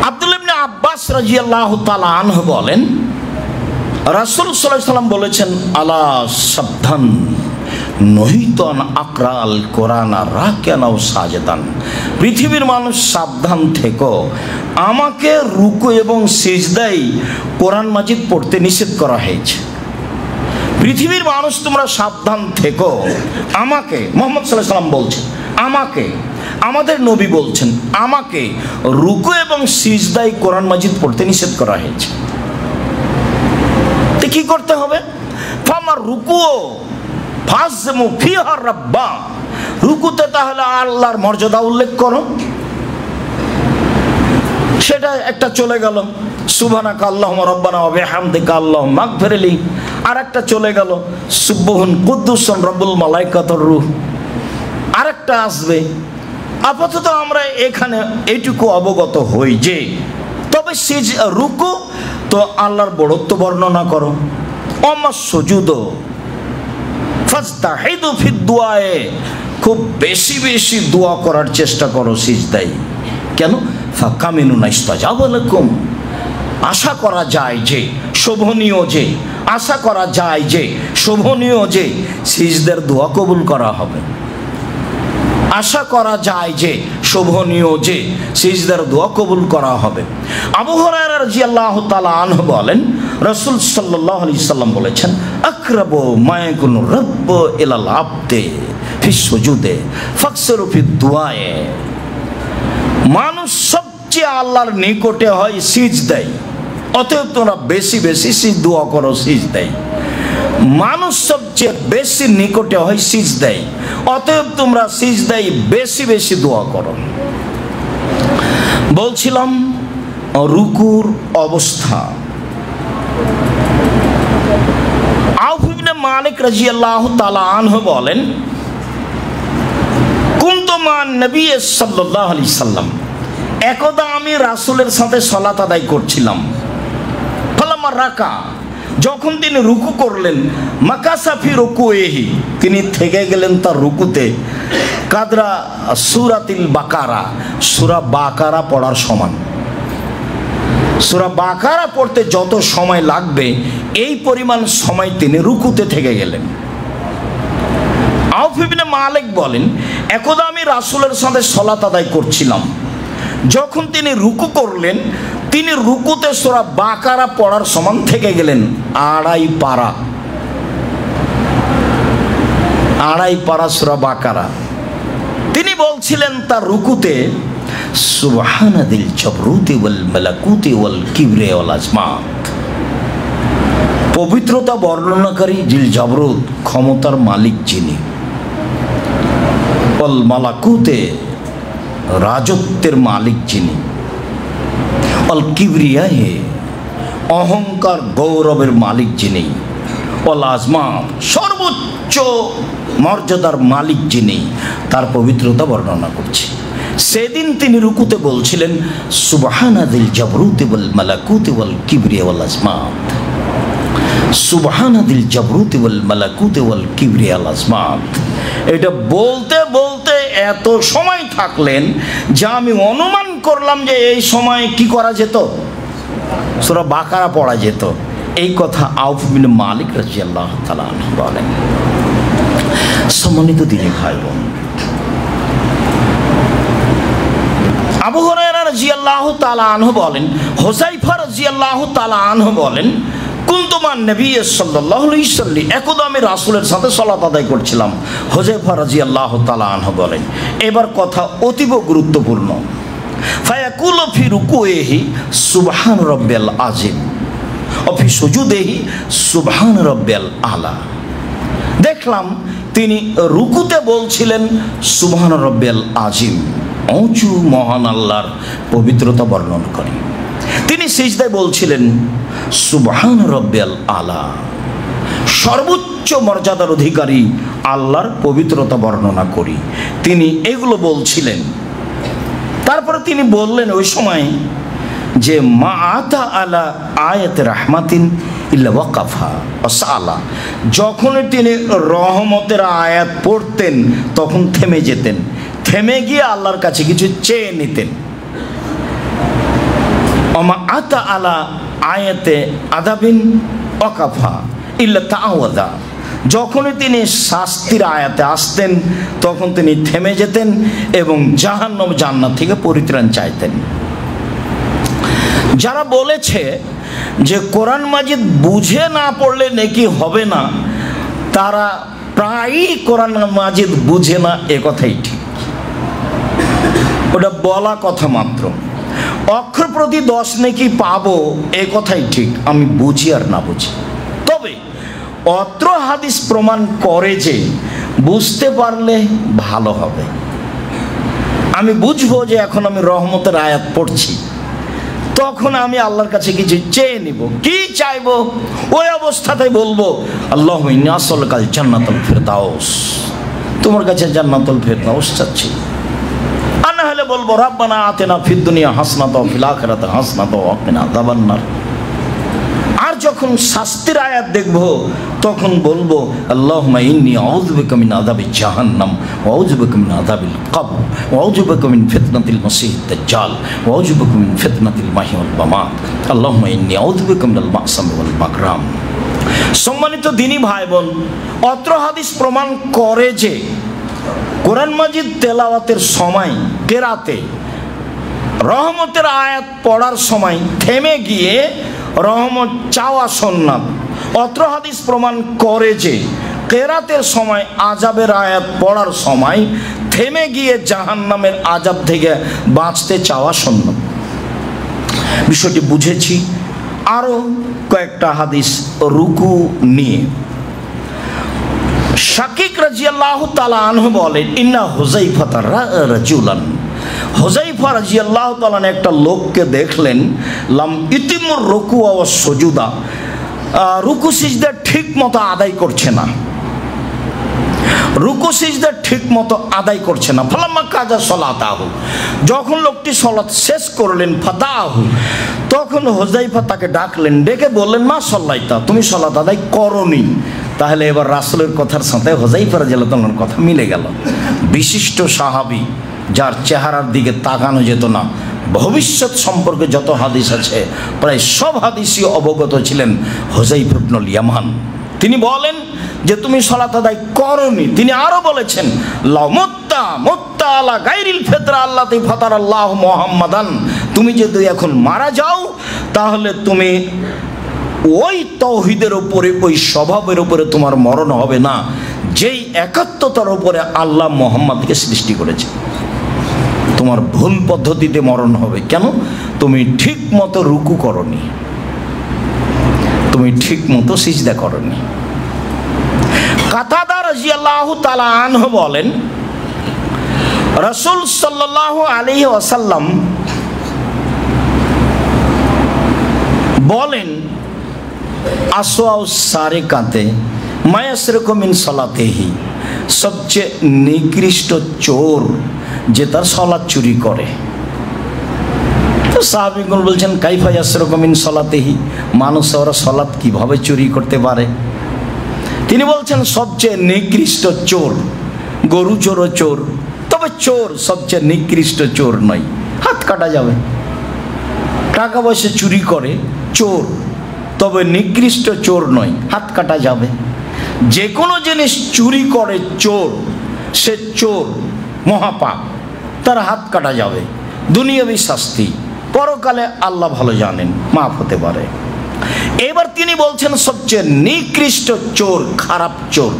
আব্দুল্লাহ ইবনে আব্বাস রাদিয়াল্লাহু তাআলা আনহু বলেন, রাসূল সাল্লাল্লাহু আলাইহি সাল্লাম বলেছেন, আলা সাবধান নহিতন আকরা আল কোরআন রাকিয়ান ও সাজেদান, পৃথিবীর মানুষ সাবধান থেকো, আমাকে রুকু এবং সিজদায় কোরআন মাজিদ পড়তে নিষেধ করা হয়েছে। পৃথিবীর মানুষ তোমরা সাবধান থেকো, আমাকে, মুহাম্মদ সাল্লাল্লাহু আলাইহি সাল্লাম বলছেন, আমাকে, আমাদের নবী বলছেন আমাকে রুকু এবং সিজদায় কোরআন মাজিদ পড়তে নিষেধ করা হয়েছে। তো কি করতে হবে? ফামার রুকুও ফাজমু ফিহা রাব্বা, রুকুতে তাহলে আল্লাহর মর্যাদা উল্লেখ করো। সেটা একটা চলে গেল সুবহানাকা আল্লাহুম্মা রাব্বানা ওয়া বিহামদিকা আল্লাহুম্মা গফিরলি, আর একটা চলে গেল সুবহান কুদ্দুসুন রব্বুল মালাইকাতুর রূহ, আরেকটা আসবে। আপাতত আমরা এখানে এইটুকু অবগত হই যে তবে রুকু তো আল্লাহর বড়ত্ব বর্ণনা করো, ওমা সুজুদ ফাস্তাহিদু ফিদ দুআয়ে, খুব বেশি বেশি দোয়া করার চেষ্টা করো সিজদায়। কেন? ফাকামিনু নাস্তাজাবা লাকুম, আশা করা যায় যে শোভনীয়, যে আশা করা যায় যে শোভনীয় যে সিজদার দোয়া কবুল করা হবে, আশা করা যায় যে শোভনীয় যে সিজদার দোয়া কবুল করা হবে। আবু হুরায়রা রাদিয়াল্লাহু তাআলা আনহু বলেন, রাসূল সাল্লাল্লাহু আলাইহি সাল্লাম বলেছেন, আকরাবু মা ইয়াকুনু রাব্বু ইলাল আবদে ফি সুজুদে ফাকসিরু ফি দুআয়ে। মানুষ সবচেয়ে আল্লাহর নিকটে হয় সিজদায়, অতএব তোমরা বেশি বেশি দোয়া করো সিজদায়। মানুষ সবচেয়ে বেশি নিকটে হয় সিজদায়, অতএব তোমরা সিজদায় বেশি বেশি দোয়া করো। বলছিলাম রুকুর অবস্থা। আউফ ইবনে মালিক রাদিয়াল্লাহু তাআলা আনহু বলেন, কুনতু মান নবী সাল্লাল্লাহু আলাইহি সাল্লাম, একদা আমি রাসূলের সাথে সালাত আদায় করছিলাম। ফালামা রাকা, যখন তিনি রুকু করলেন, মাকাসা ফি রুকুইহি, তিনি থেকে গেলেন তার রুকুতে, কাদরা সূরাতিল বাকারা, সূরা বাকারা পড়ার সমান। সূরা বাকারা পড়তে যত সময় লাগবে এই পরিমাণ সময় তিনি রুকুতে থেকে গেলেন। আউফ ইবনে মালিক বলেন, একদা আমি রাসূলের সাথে সালাত আদায় করছিলাম, যখন তিনি রুকু করলেন, তিনি রুকুতে সূরা বাকারা পড়ার সমান থেকে গেলেন, আড়াই পারা সূরা বাকারা। তিনি বলছিলেন তার রুকুতে, সুবহানাদিল জাবরুতি ওয়াল মালাকুতি ওয়াল কিবরি ওয়াল আজমাত, পবিত্রতা বর্ণনাকারী জিল জাবরুত, ক্ষমতার মালিক যিনি, ওয়াল মালাকুতে, রাজত্বের মালিক যিনি, ওয়াল কিবরিয়াহে, অহংকার গৌরবের মালিক যিনি, ওয়াল আজমাত, সর্বোচ্চ মর্যাদার মালিক যিনি, তার পবিত্রতা বর্ণনা করছে। সেদিন তিনি রুকুতে বলছিলেন, সুবহানাদিল জাবরুতি ওয়াল মালাকুতি ওয়াল কিবরিয়া ওয়াল আজমাত, সুবহানাদিল জাবরুতি ওয়াল মালাকুতি ওয়াল কিবরিয়া ওয়াল আজমাত। এটা বলতে বলতে এত সময় থাকলেন যা আমি অনুমান করলাম যে এই সময় কি করা যেত, সূরা বাকারা পড়া যেত। এই কথা আউফ ইবনে মালিক রাদিয়াল্লাহু তাআলা আনহু বলেন। সম্মানিত দিনী ভাই বোন, আবু হুরায়রা রাদিয়াল্লাহু তাআলা আনহু বলেন, হুযায়ফা রাদিয়াল্লাহু তাআলা আনহু বলেন, কুনতু মান নবী সাল্লাল্লাহু আলাইহি ওয়াসাল্লাম, একদা আমি রাসূলের সাথে সালাত আদায় করছিলাম। হুযায়ফা রাদিয়াল্লাহু তাআলা আনহু বলেন, এবার কথা অতীব গুরুত্বপূর্ণ। ফায়াকুলু ফি রুকুইহি সুবহান রাব্বিয়াল আযীম ওয়া ফি সুজুদিহি সুবহান রাব্বিয়াল আলা। দেখলাম তিনি রুকুতে বলছিলেন সুবহান রাব্বিয়াল আযীম, উঁচু মহান আল্লাহর পবিত্রতা বর্ণনা করে। তিনি সিজদায় বলছিলেন সুবহান রাব্বিয়াল আলা, সর্বোচ্চ মর্যাদার অধিকারী আল্লাহর পবিত্রতা বর্ণনা করি। তিনি এগুলো বলছিলেন। তারপরে তিনি বললেন ওই সময় যে, মা আতা আলা আয়াত রাহমাতিন ইল্লা ওয়াকাফা ওয়াসালা, যখন তিনি রহমতের আয়াত পড়তেন তখন থেমে যেতেন, থেমে গিয়ে আল্লাহর কাছে কিছু চেয়ে নিতেন। ওমা আতা আলা আয়াতে আযাবিন ওয়াকাফা ইল্লা তাআওয়াদা, যখনই তিনি শাস্তির আয়াতে আসতেন তখন তিনি থেমে যেতেন এবং জাহান্নাম জান্নাত থেকে পরিত্রাণ চাইতেন। যারা বলেছে যে কোরআন মাজিদ বুঝে না পড়লে নেকি হবে না, তারা প্রায়ই কোরআন মাজিদ বুঝে না, এ কথাই ঠিক। ওটা বলা কথা মাত্র। অক্ষর প্রতি 10 নেকি পাবো এ কথাই ঠিক, আমি বুঝি আর না বুঝি। তবে অত্র হাদিস প্রমাণ করে যে বুঝতে পারলে ভালো হবে। আমি বুঝবো যে এখন আমি রহমতের আয়াত পড়ছি, তখন আমি আল্লাহর কাছে কিছু চেয়ে নিব। কি চাইবো? ওই অবস্থাতে বলবো, আল্লাহুম্মা ইন্নী আসআলুকাল জান্নাতুল ফিরদাউস, তোমার কাছে জান্নাতুল ফিরদাউস চাচ্ছি। আর না হলে বলবো, রাব্বানা আতিনা ফিদ দুনিয়া হাসানাতাও ওয়া ফিল আখিরাতি হাসানাতাও ওয়া কিনা আযাবান নার। আর যখন শাস্তির আয়াত দেখব তখন বলবো, আল্লাহুম্মা ইন্নী আউযু বিকা মিন আযাবি জাহান্নাম ওয়া আউযু বিকা মিন আযাবিল কবর ওয়া আউযু বিকা মিন ফিতনাতিল মাসীহিদ দাজ্জাল ওয়া আউযু বিকা মিন ফিতনাতিল মাহইয়া ওয়াল মামাত। আল্লাহুম্মা ইন্নী আউযু বিকা মিনাল মাকসাম ওয়াল মাকরাম। সম্মানিত দিনী ভাই বোন, অত্র হাদিস প্রমাণ করে যে কোরআন মাজিদ তেলাওয়াতের সময়, কেরাতে রহমতের আয়াত পড়ার সময় থেমে গিয়ে রহমত চাওয়া সুন্নাত। অত্র হাদিস প্রমাণ করে যে কেরাতের সময় আযাবের আয়াত পড়ার সময় থেমে গিয়ে জাহান্নামের আযাব থেকে বাঁচতে চাওয়া সুন্নাত। বিষয়টি বুঝেছি। আরও কয়েকটা হাদিস রুকু নিয়ে। শাকিক রাদিয়াল্লাহু তাআলা আনহু বলেন, ইন্না হুযাইফা রাজুলান, হুযাইফা রাদিয়াল্লাহু তাআলা একটা লোককে দেখলেন, লাম ইতিমুর রুকু ওয়া সুজুদা, রুকু সিজদা ঠিক মতো আদায় করছে না, রুকু সিজদা ঠিক মতো আদায় করছে না। ফালাম্মা কাজা সলাতাহু, যখন লোকটি সলাত শেষ করলেন, ফাতাহু, তখন হুযাইফা তাকে ডাকলেন, ডেকে বললেন, মা সাল্লাইতা, তুমি সলাত আদায় করনি। তাহলে এবার রাসূলের কথার সাথে হুযাইফা রাদিয়াল্লাহু তাআলার কথা মিলে গেল। বিশিষ্ট সাহাবী, যার চেহারার দিকে তাকানো যেত না, ভবিষ্যৎ সম্পর্কে যত হাদিস আছে প্রায় সব হাদিসই অবগত ছিলেন হুযাইফা ইবনুল ইয়ামান। তিনি বলেন যে তুমি সালাত আদায় করনি। তিনি আরো বলেছেন, লাউ মুত্তা মুত্তা আলা গায়রিল ফিতরা আল্লাতী ফাতারাল্লাহু মুহাম্মাদান, তুমি যদি এখন মারা যাও তাহলে তুমি ওই তাওহীদের উপরে, ওই স্বভাবের উপরে তোমার মরণ হবে না যেই একাত্মতার উপরে আল্লাহ মুহাম্মদকে সৃষ্টি করেছে। তোমার ভুল পদ্ধতিতে মরণ হবে। কেন? তুমি ঠিক মতো রুকু করনি, তুমি ঠিক মতো সিজদা করনি। কাতাদা রাদিয়াল্লাহু তাআলা আনহু বলেন, রাসূল সাল্লাল্লাহু আলাইহি ওয়াসাল্লাম বলেন, আসওয়াউ সারিকাতে মায়াসরিকু মিন সালাতিহি, সবচেয়ে নিকৃষ্ট চোর যে তার সালাত চুরি করে। তো সাহাবীগণ বলছেন, কাইফা ইয়াসরিকু মিন সালাতিহি, মানুষ ওরা সালাত কিভাবে চুরি করতে পারে? তিনি বলছেন, সবচেয়ে নিকৃষ্ট চোর, গরু চোরও চোর, তবে চোর সবচেয়ে নিকৃষ্ট চোর নয়, হাত কাটা যাবে। টাকা পয়সা চুরি করে চোর, তবে নিকৃষ্ট চোর নয়, হাত কাটা যাবে। যে কোনো জিনিস চুরি করে চোর, সে চোর, মহাপাপ, তার হাত কাটা যাবে। দুনিয়াবী শাস্তি, পরকালে আল্লাহ ভালো জানেন, মাফ হতে পারে। এবার তিনি বলছেন সবচেয়ে নিকৃষ্ট চোর, খারাপ চোর,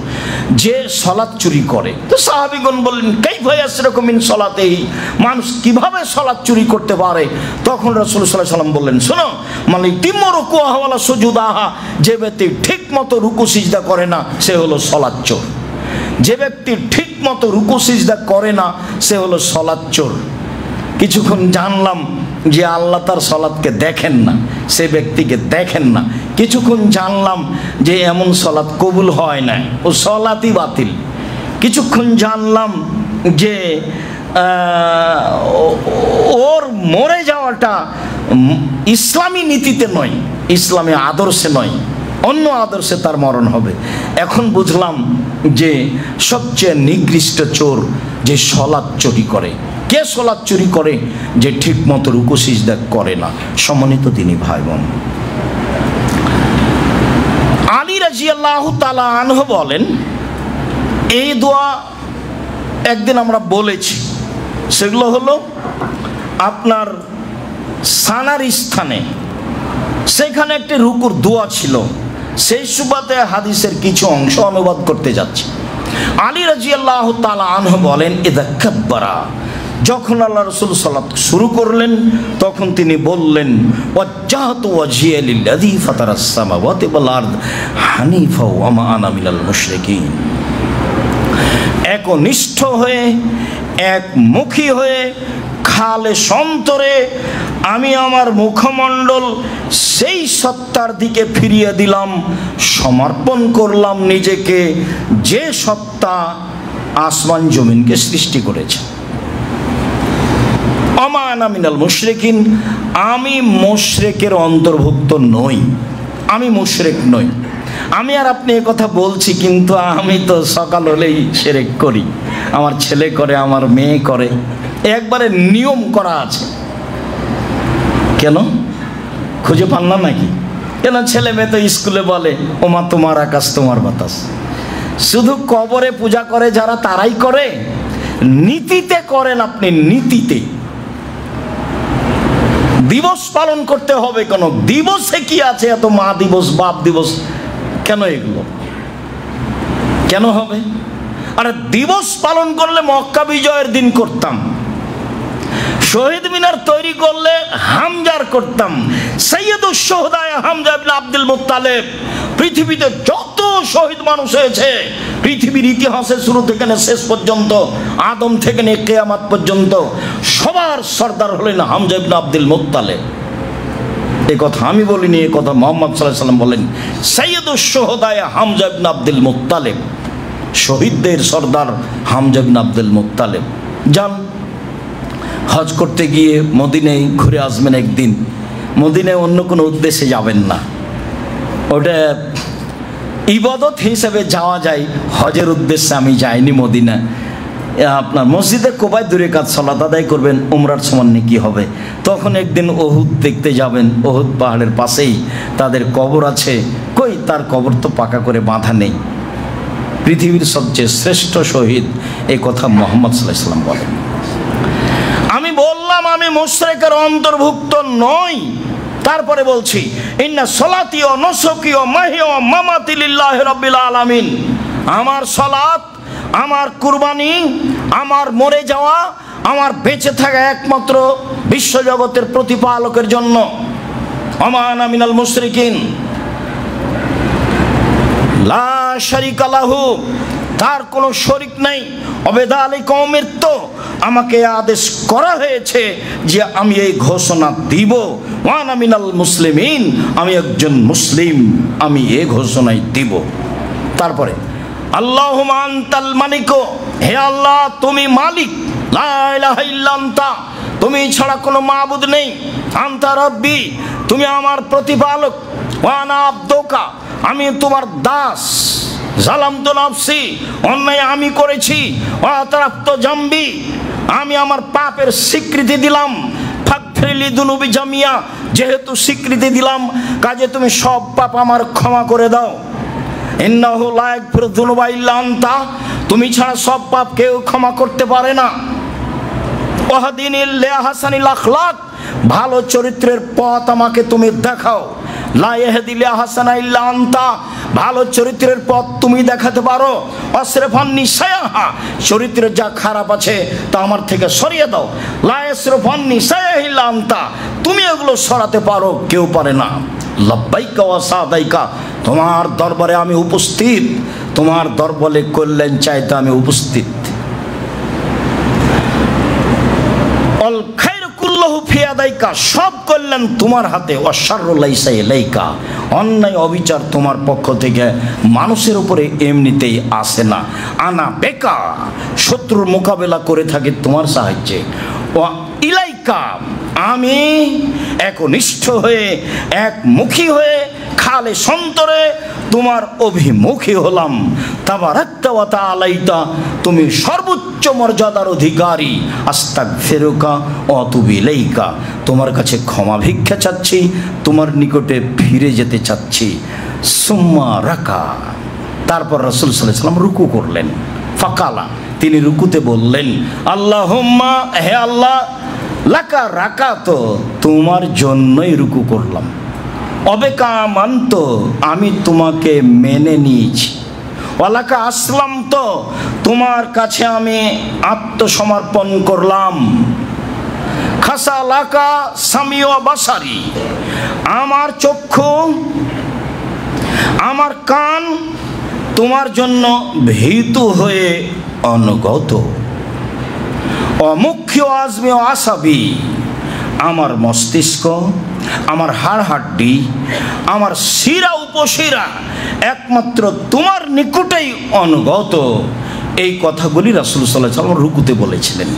যে সালাত চুরি করে। তো সাহাবীগণ বললেন, কাইফা ইয়াসরিকু মিন সালাতিহি, মানুষ কিভাবে সালাত চুরি করতে পারে? তখন রাসূল সাল্লাল্লাহু আলাইহি ওয়াসাল্লাম বললেন, শোনো, মানে তিম্মু রুকুহা ওয়ালা সুজুদাহা, যে ব্যক্তি ঠিক মতো রুকু সিজদা করে না সে হলো সালাত চোর। যে ব্যক্তি ঠিক মতো রুকু সিজদা করে না সে হলো সালাত চোর। কিছুক্ষণ জানলাম যে আল্লাহ তার সালাতকে দেখেন না, সে ব্যক্তিকে দেখেন না। কিছুক্ষণ জানলাম যে এমন সালাত কবুল হয় না, ও সালাতই বাতিল। কিছুক্ষণ জানলাম যে ওর মরে যাওয়াটা ইসলামী নীতিতে নয়, ইসলামী আদর্শে নয়, অন্য আদর্শে তার মরণ হবে। এখন বুঝলাম যে সবচেয়ে নিকৃষ্ট চোর যে সালাত চুরি করে। কে সালাত চুরি করে? যে ঠিক মতো রুকু সিজদা করে না। সম্মানিত দিনী ভাই বোন, আলী রাদিয়াল্লাহু তাআলা আনহু বলেন, এই দোয়া একদিন আমরা বলেছি, সেগুলো হলো আপনার সানার স্থানে, সেখানে একটি রুকুর দোয়া ছিল। সেই সুবাদে হাদিসের কিছু অংশ অনুবাদ করতে যাচ্ছি। আলী রাদিয়াল্লাহু তাআলা আনহু বলেন, ইযা কাব্বারা, যখন আল্লাহ রাসূল সালাত শুরু করলেন তখন তিনি বললেন, ওয়াজ্জাহতু ওয়াজহিয়া লিল্লাযী ফাতারাস সামাওয়াতি ওয়াল আরদ হানিফা ওয়া মা আনা মিনাল মুশরিকিন। একনিষ্ঠ হয়ে, একমুখী হয়ে, খালে সন্তরে আমি আমার মুখমণ্ডল সেই সত্তার দিকে ফিরিয়ে দিলাম, সমর্পণ করলাম নিজেকে, যে সত্তা আসমান জমিনকে সৃষ্টি করেছে। ওমা আনা মিনাল মুশরিকিন, আমি মুশরিকের অন্তর্ভুক্ত নই, আমি মুশরিক নই। আমি আর আপনি এই কথা বলছি, কিন্তু আমি তো সকাল হলেই শিরক করি, আমার ছেলে করে, আমার মেয়ে করে, একবারে নিয়ম করা আছে। কেন খুঁজে পান না নাকি? কেন ছেলে মেয়ে তো স্কুলে বলে, ওমা তোমার আকাশ তোমার বাতাস। শুধু কবরে পূজা করে যারা তারাই করে? নীতিতে করেন আপনি, নীতিতে। দিবস পালন করতে হবে কেন? দিবসে কি আছে এত? মা দিবস, বাপ দিবস, কেন এগুলো কেন হবে? আর দিবস পালন করলে মক্কা বিজয়ের দিন করতাম, শহীদ মিনার তৈরি করলে হামজার করতাম, সৈয়দুশ শুহাদা হামজা ইবনে আব্দুল মুত্তালিব। পৃথিবীতে যত শহীদ মানুষ হয়েছে পৃথিবীর ইতিহাসে শুরু থেকে শেষ পর্যন্ত, আদম থেকে নিয়ে কিয়ামত পর্যন্ত, সবার সর্দার হলেন হামজা ইবনে আব্দুল মুত্তালিব। এই কথা আমি বলিনি, এই কথা মুহাম্মদ সাল্লাল্লাহু আলাইহি ওয়াসাল্লাম বলেন। সৈয়দুশ শুহাদা হামজা ইবনে আব্দুল মুত্তালিব, শহীদদের সর্দার হামজা ইবনে আব্দুল মুত্তালিব। যান হজ করতে গিয়ে মদিনায় ঘুরে আসবেন একদিন। মদিনায় অন্য কোনো উদ্দেশ্যে যাবেন না, ওটা ইবাদত হিসেবে যাওয়া যায়, হজের উদ্দেশ্যে আমি যাইনি মদিনা। আপনার মসজিদে কোবায় 2 রাকাত সালাত আদায় করবেন, উমরার সমান নেকি হবে। তখন একদিন ওহুদ দেখতে যাবেন, ওহুদ পাহাড়ের পাশেই তাদের কবর আছে। কই, তার কবর তো পাকা করে বাঁধা নেই। পৃথিবীর সবচেয়ে শ্রেষ্ঠ শহীদ, এই কথা মুহাম্মদ সাল্লাল্লাহু আলাইহি ওয়াসাল্লাম বলেন। আমি বললাম আমি মুশরিকের অন্তর্ভুক্ত নই, তারপরে বলছি ইন্না সলাতি ওয়া নুসুকি ওয়া মাহিয়া ওয়া মামাতি লিল্লাহি রাব্বিল আলামিন। আমার সালাত, আমার কুরবানি, আমার মরে যাওয়া, আমার বেঁচে থাকা একমাত্র বিশ্বজগতের প্রতিপালকের জন্য। ওয়া মা আনা মিনাল মুশরিকিন, লা শারিকা লাহু, তার কোনো শরীক নেই। অবেদালিকা উমিরতু, আমাকে আদেশ করা হয়েছে যে আমি এই ঘোষণা দিব। ওয়া আনা মিনাল মুসলিমিন, আমি একজন মুসলিম, আমি এই ঘোষণাই দিব। তারপরে আল্লাহুম্মা আনতাল মালিক, হে আল্লাহ তুমি মালিক, লা ইলাহা ইল্লা আনতা, তুমি ছাড়া কোনো মাবুদ নেই। আনতা রাব্বি, তুমি আমার প্রতিপালক। ওয়া আনা আবদুকা, আমি তোমার দাস। জালামতু নাফসি, অন্যায় আমি করেছি। ওয়া আতরাফতু জামবি, আমি আমার পাপের স্বীকৃতি দিলাম। ফাগফিরলি যুনুবি জামিয়া, যেহেতু স্বীকৃতি দিলাম কাজে তুমি সব পাপ আমার ক্ষমা করে দাও। ইন্নাহু লা ইয়াগফিরু যুনুবা ইল্লা আনতা, তুমি ছাড়া সব পাপ কেউ ক্ষমা করতে পারে না। ওয়াহদিনি লিয়া হাসানিল আখলাক, ভালো চরিত্রের পথ আমাকে তুমি দেখাও। লা ইয়াহদি লিয়া হাসানা ইল্লা আনতা, ভালো চরিত্রের পথ তুমি দেখাতে পারো। অসরফান্নি সায়াহা, চরিত্রের যা খারাপ আছে তা আমার থেকে সরিয়ে দাও। লা ইয়াসরফান্নি সায়াহা ইল্লা আনতা, তুমি এগুলো সরাতে পারো, কেউ পারে না। লাব্বাইকা ওয়া সাদাইকা, তোমার দরবারে আমি উপস্থিত, তোমার দরবারে কল্যাণ চাইতে আমি উপস্থিত। অল খায়রু কুল্লুহু ফি ইয়াদাইকা, সব কল্যাণ তোমার হাতে। ওয়াশাররু লাইসা ইলাইকা, অন্যায় অবিচার তোমার পক্ষ থেকে মানুষের উপরে এমনিতেই আসে না। আনা বেকা, শত্রুর মোকাবেলা করে থাকি তোমার সাহায্যে। ওয়া ইলাইকা, আমি একনিষ্ঠ হয়ে একমুখী হয়ে খালে সন্তরে তোমার অভিমুখী হলাম। তাবারাকতা ওয়া তাআলাইতা, তুমি সর্বোচ্চ মর্যাদার অধিকারী। আস্তাগফিরুকা ওয়া আতুবু ইলাইকা, তোমার কাছে ক্ষমা ভিক্ষা চাচ্ছি, তোমার নিকটে ফিরে যেতে চাচ্ছি। সুম্মা রাকা, তারপর রাসূল সাল্লাল্লাহু আলাইহি ওয়াসাল্লাম রুকু করলেন। ফাকালা, তিনি রুকুতে বললেন আল্লাহুম্মা, হে আল্লাহ, লাকা রাকাত, তোমার জন্যই রুকু করলাম। অবেকা মানত, আমি তোমাকে মেনে নিয়েছি। ওয়ালাকা আসলাম, তো তোমার কাছে আমি আত্মসমর্পণ করলাম। খাসা লাকা সামি ওয়া বাসারি, আমার চক্ষু, আমার কান তোমার জন্য ভীতু হয়ে অনুগত। অমুখ্য আজমি ও আসাবি, আমার মস্তিষ্ক, আমার হাড় হাড্ডি, আমার শিরা উপশিরা একমাত্র তোমার নিকটেই অনুগত। এই কথাগুলি রাসূল সাল্লাল্লাহু আলাইহি ওয়াসাল্লাম রুকুতে বলেছিলেন।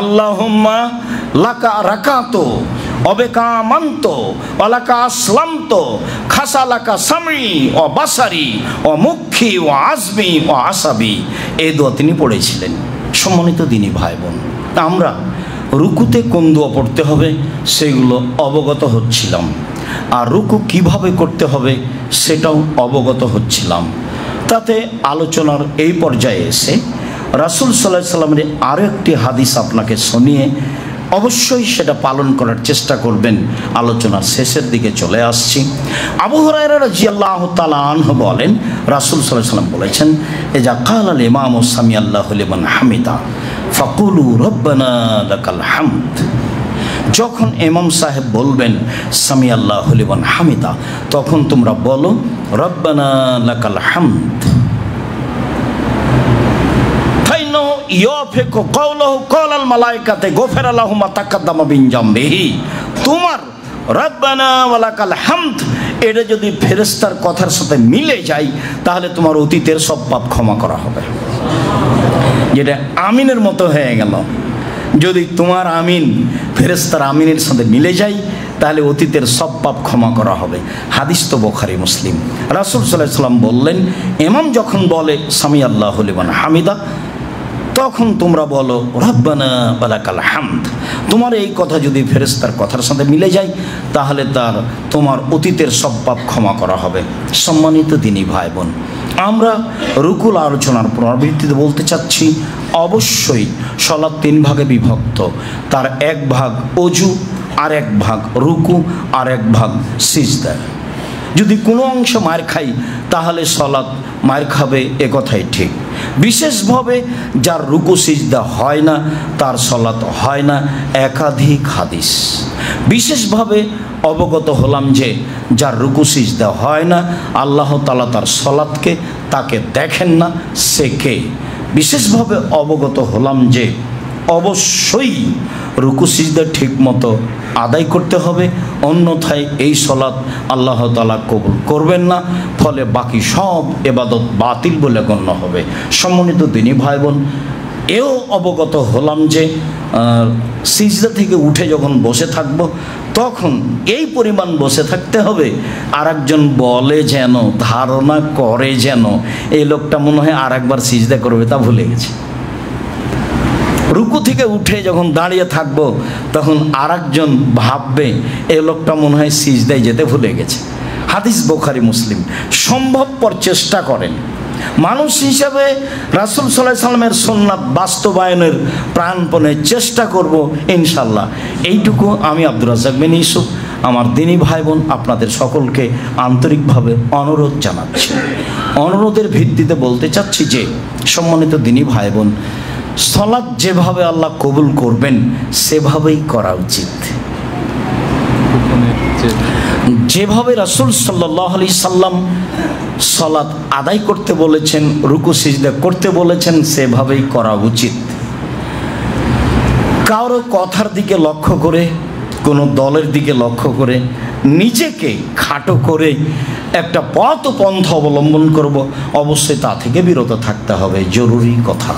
আল্লাহুম্মা লাকা রাকাতু অবেকা মান্ত ওয়ালাকা আসলামত খাসা লাকা সামি ও বাসারি ও মুখী ও আজমি ও আসাবি, এই দোয়া তিনি পড়েছিলেন। সম্মানিত দিনী ভাই বোন, আমরা রুকুতে কোন দোয়া পড়তে হবে সেগুলো অবগত হচ্ছিলাম, আর রুকু কিভাবে করতে হবে সেটাও অবগত হচ্ছিলাম। তাতে আলোচনার এই পর্যায়ে এসে রাসূল সাল্লাল্লাহু আলাইহি ওয়াসাল্লামের আরও একটি হাদিস আপনাকে শুনিয়ে অবশ্যই সেটা পালন করার চেষ্টা করবেন। আলোচনার শেষের দিকে চলে আসছি। আবু হুরায়রা রাদিয়াল্লাহু তাআলা আনহু বলেন, রাসূল সাল্লাল্লাহু আলাইহি ওয়াসাল্লাম বলেছেন, ইজা ক্বালা আল ইমামু সামিআল্লাহু লিমান হামিদা ফাকুলু রব্বানা লাকাল হামদ। যখন ইমাম সাহেব বলবেন সামিআল্লাহু লিমান হামিদা, তখন তোমরা বলো রব্বানা লাকাল হামদ। তোমার রব্বানা ওয়া লাকাল হামদ এটা যদি ফেরেশতার কথার সাথে মিলে যায়, তাহলে তোমার অতীতের সব পাপ ক্ষমা করা হবে। যেটা আমিনের মতো হয়ে গেল, যদি তোমার আমিন ফেরেশতার আমিনের সাথে মিলে যায়, তাহলে অতীতের সব পাপ ক্ষমা করা হবে। হাদিস তো বুখারী মুসলিম। রাসূল সাল্লাল্লাহু আলাইহি ওয়াসাল্লাম বললেন, ইমাম যখন বলে সামিআল্লাহু লিমান হামিদা, তখন তোমরা বলো রব্বানা ওয়া লাকাল হামদ। তোমার এই কথা যদি ফেরেশতার কথার সাথে মিলে যায়, তাহলে তোমার অতীতের সব পাপ ক্ষমা করা হবে। সম্মানিত দিনী ভাই বোন, আমরা রুকুল আলোচনার পুনরাবৃত্তিতে বলতে চাচ্ছি, অবশ্যই সালাত 3 ভাগে বিভক্ত। তার 1 ভাগ অজু, আর 1 ভাগ রুকু, আর 1 ভাগ সিজদা। যদি কোনো অংশ মার খাই, তাহলে সালাত মার খাবে, এ কথাই ঠিক। বিশেষভাবে যার রুকু সিজদা হয় না, তার সালাত হয় না। একাধিক হাদিস বিশেষভাবে অবগত হলাম যে যার রুকু সিজদা হয় না, আল্লাহ তাআলা তার সালাতকে তাকে দেখেন না, সে কে? বিশেষভাবে অবগত হলাম যে অবশ্যই রুকু সিজদা ঠিক মতো আদায় করতে হবে, অন্যথায় এই সালাত আল্লাহ তাআলা কবুল করবেন না, ফলে বাকি সব ইবাদত বাতিল বলে গণ্য হবে। সম্মানিত দিনী ভাই বোন, এও অবগত হলাম যে সিজদা থেকে উঠে যখন বসে থাকব, তখন এই পরিমাণ বসে থাকতে হবে, আর একজন বলে যেন, ধারণা করে যেন এই লোকটা মনে হয় আর একবার সিজদা করবে, তা ভুলে গেছে। রুকু থেকে উঠে যখন দাঁড়িয়ে থাকবো, তখন আর একজন ভাববে এই লোকটা মনে হয় সিজদায় যেতে ভুলে গেছে। হাদিস বুখারী মুসলিম। সম্ভবপর চেষ্টা করেন। মানুষ হিসাবে রাসূল সাল্লাল্লাহু আলাইহি সাল্লামের সুন্নাত বাস্তবায়নের প্রাণপণে চেষ্টা করব ইনশাআল্লাহ। এইটুকু আমি আব্দুর রাজ্জাক বিন ইউসুফ আমার দিনী ভাই বোন আপনাদের সকলকে আন্তরিকভাবে অনুরোধ জানাচ্ছি। অনুরোধের ভিত্তিতে বলতে চাচ্ছি যে, সম্মানিত দিনী ভাই বোন, সালাত যেভাবে আল্লাহ কবুল করবেন সেভাবেই করা উচিত। যেভাবে রাসূল সাল্লাল্লাহু আলাইহি সাল্লাম সালাত আদায় করতে বলেছেন, রুকু সিজদা করতে বলেছেন, সেভাবেই করা উচিত। কারো কথার দিকে লক্ষ্য করে, কোনো দলের দিকে লক্ষ্য করে নিজেকে খাটো করে একটা পথ পন্থা অবলম্বন করব, অবশ্যই তা থেকে বিরত থাকতে হবে, জরুরি কথা।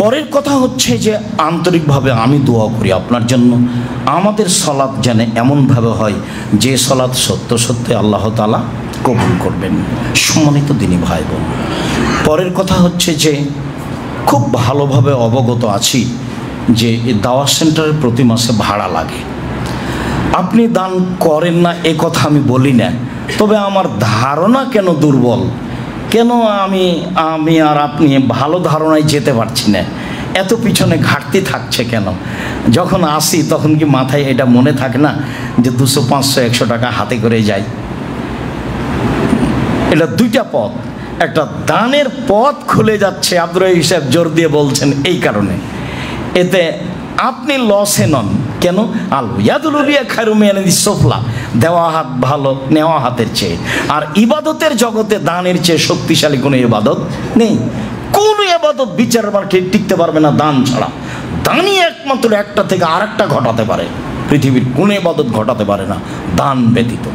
পরের কথা হচ্ছে যে, আন্তরিকভাবে আমি দোয়া করি আপনার জন্য, আমাদের সালাত যেন এমনভাবে হয় যে সালাত সত্য সত্যি আল্লাহ তাআলা কবুল করবেন। সম্মানিত দিনী ভাই বোন, পরের কথা হচ্ছে যে, খুব ভালোভাবে অবগত আছি যে এই দাওয়াত সেন্টারের প্রতি মাসে ভাড়া লাগে। আপনি দান করেন না এ কথা আমি বলি না, তবে আমার ধারণা কেন দুর্বল, কেন আমি আর আপনি ভালো ধারণায় যেতে পারছি না, এত পিছনে ঘাটতি থাকছে কেন? যখন আসি তখন কি মাথায় এটা মনে থাকে না যে 200, 500, 100 টাকা হাতে করে যাই? এটা 2টা পথ, একটা দানের পথ খুলে যাচ্ছে। আব্দুর রাজ্জাক সাহেব জোর দিয়ে বলছেন এই কারণে, এতে আপনি লসে নন। কেন? আল ইয়াদুল উলিয়া খায়রু মিনাস সুফলা, দেওয়া হাত ভালো নেওয়া হাতের চেয়ে। আর ইবাদতের জগতে দানের চেয়ে শক্তিশালী কোনো ইবাদত নেই। কোন ইবাদত বিচারের মাঠে টিকতে পারবে না দান ছাড়া। দানই একমাত্র একটা থেকে আরেকটা ঘটাতে পারে, পৃথিবীর কোনো ইবাদত ঘটাতে পারে না দান ব্যতীত।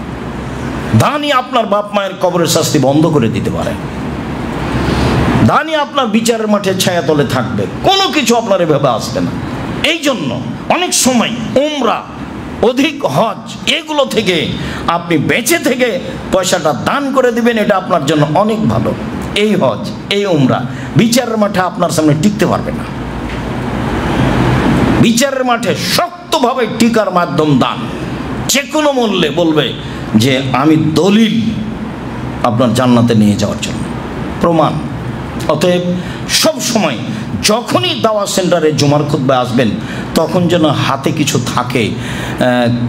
দানই আপনার বাপ মায়ের কবরের শাস্তি বন্ধ করে দিতে পারে, দানই আপনার বিচারের মাঠে ছায়াতলে থাকবে, কোনো কিছু আপনার এভাবে আসবে না। এই জন্য অনেক সময় উমরা, অধিক হজ, এগুলো থেকে আপনি বেঁচে থেকে পয়সাটা দান করে দিবেন, এটা আপনার জন্য অনেক ভালো। এই হজ, এই উমরা বিচারের মাঠে আপনার সামনে টিকতে পারবে না। বিচারের মাঠে শক্তভাবে টিকার মাধ্যম দান। যে কোনো মূল্যে বলবে যে আমি দলিল আপনার জান্নাতে নিয়ে যাওয়ার জন্য, প্রমাণ। অতএব সব সময় যখনই দাওয়া সেন্টারে জুমার খুতবায় আসবেন তখন যেন হাতে কিছু থাকে,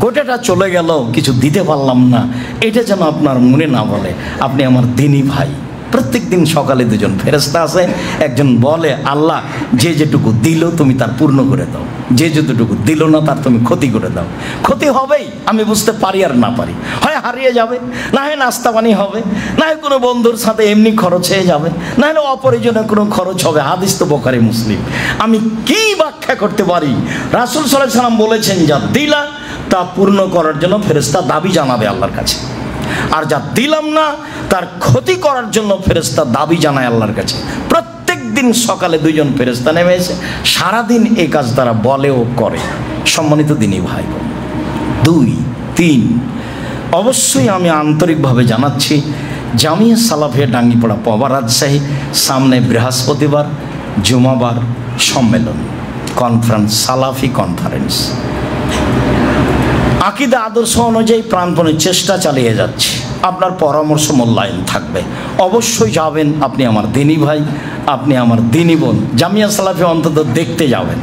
কোটাটা চলে গেল কিছু দিতে পারলাম না, এটা যেন আপনার মনে না বলে। আপনি আমার দিনী ভাই। প্রত্যেক দিন সকালে দুজন ফেরেশতা আছে, একজন বলে আল্লাহ যে যেটুকু দিল তুমি তার পূর্ণ করে দাও, যে যতটুকু দিল না তার তুমি ক্ষতি করে দাও। ক্ষতি হবেই, আমি বুঝতে পারি আর না পারি, হয় হারিয়ে যাবে, না হয় নাস্তা পানি হবে, না হয় কোনো বন্ধুর সাথে এমনি খরচ হয়ে যাবে, না হলে অপ্রয়োজনীয় কোনো খরচ হবে। হাদিস তো বুখারী মুসলিম। আমি কি ব্যাখ্যা করতে পারি? রাসূল সাল্লাল্লাহু আলাইহি সাল্লাম বলেছেন যা দিলা তা পূর্ণ করার জন্য ফেরেশতা দাবি জানাবে আল্লাহর কাছে, আর যা দিলাম না তার ক্ষতি করার জন্য ফেরেশতা দাবি জানায় আল্লাহর কাছে। প্রত্যেক দিন সকালে দুইজন ফেরেশতা নেমে এসে সারাদিন এই কাজ তারা বলেও করে। সম্মানিত দিনী ভাই, 2, 3, অবশ্যই আমি আন্তরিকভাবে জানাচ্ছি জামিয়া সালাফিয়া ডাঙ্গিপাড়া পবা রাজশাহী, সামনে বৃহস্পতিবার জুমাবার সম্মেলন, কনফারেন্স, সালাফি কনফারেন্স। আকীদা আদর্শ অনুযায়ী প্রাণপণে চেষ্টা চালিয়ে যাচ্ছি, আপনার পরামর্শ মূল্যায়ন থাকবে। অবশ্যই যাবেন, আপনি আমার দিনী ভাই, আপনি আমার দিনী বোন, জামিয়া সালাফিয়া অন্তত দেখতে যাবেন।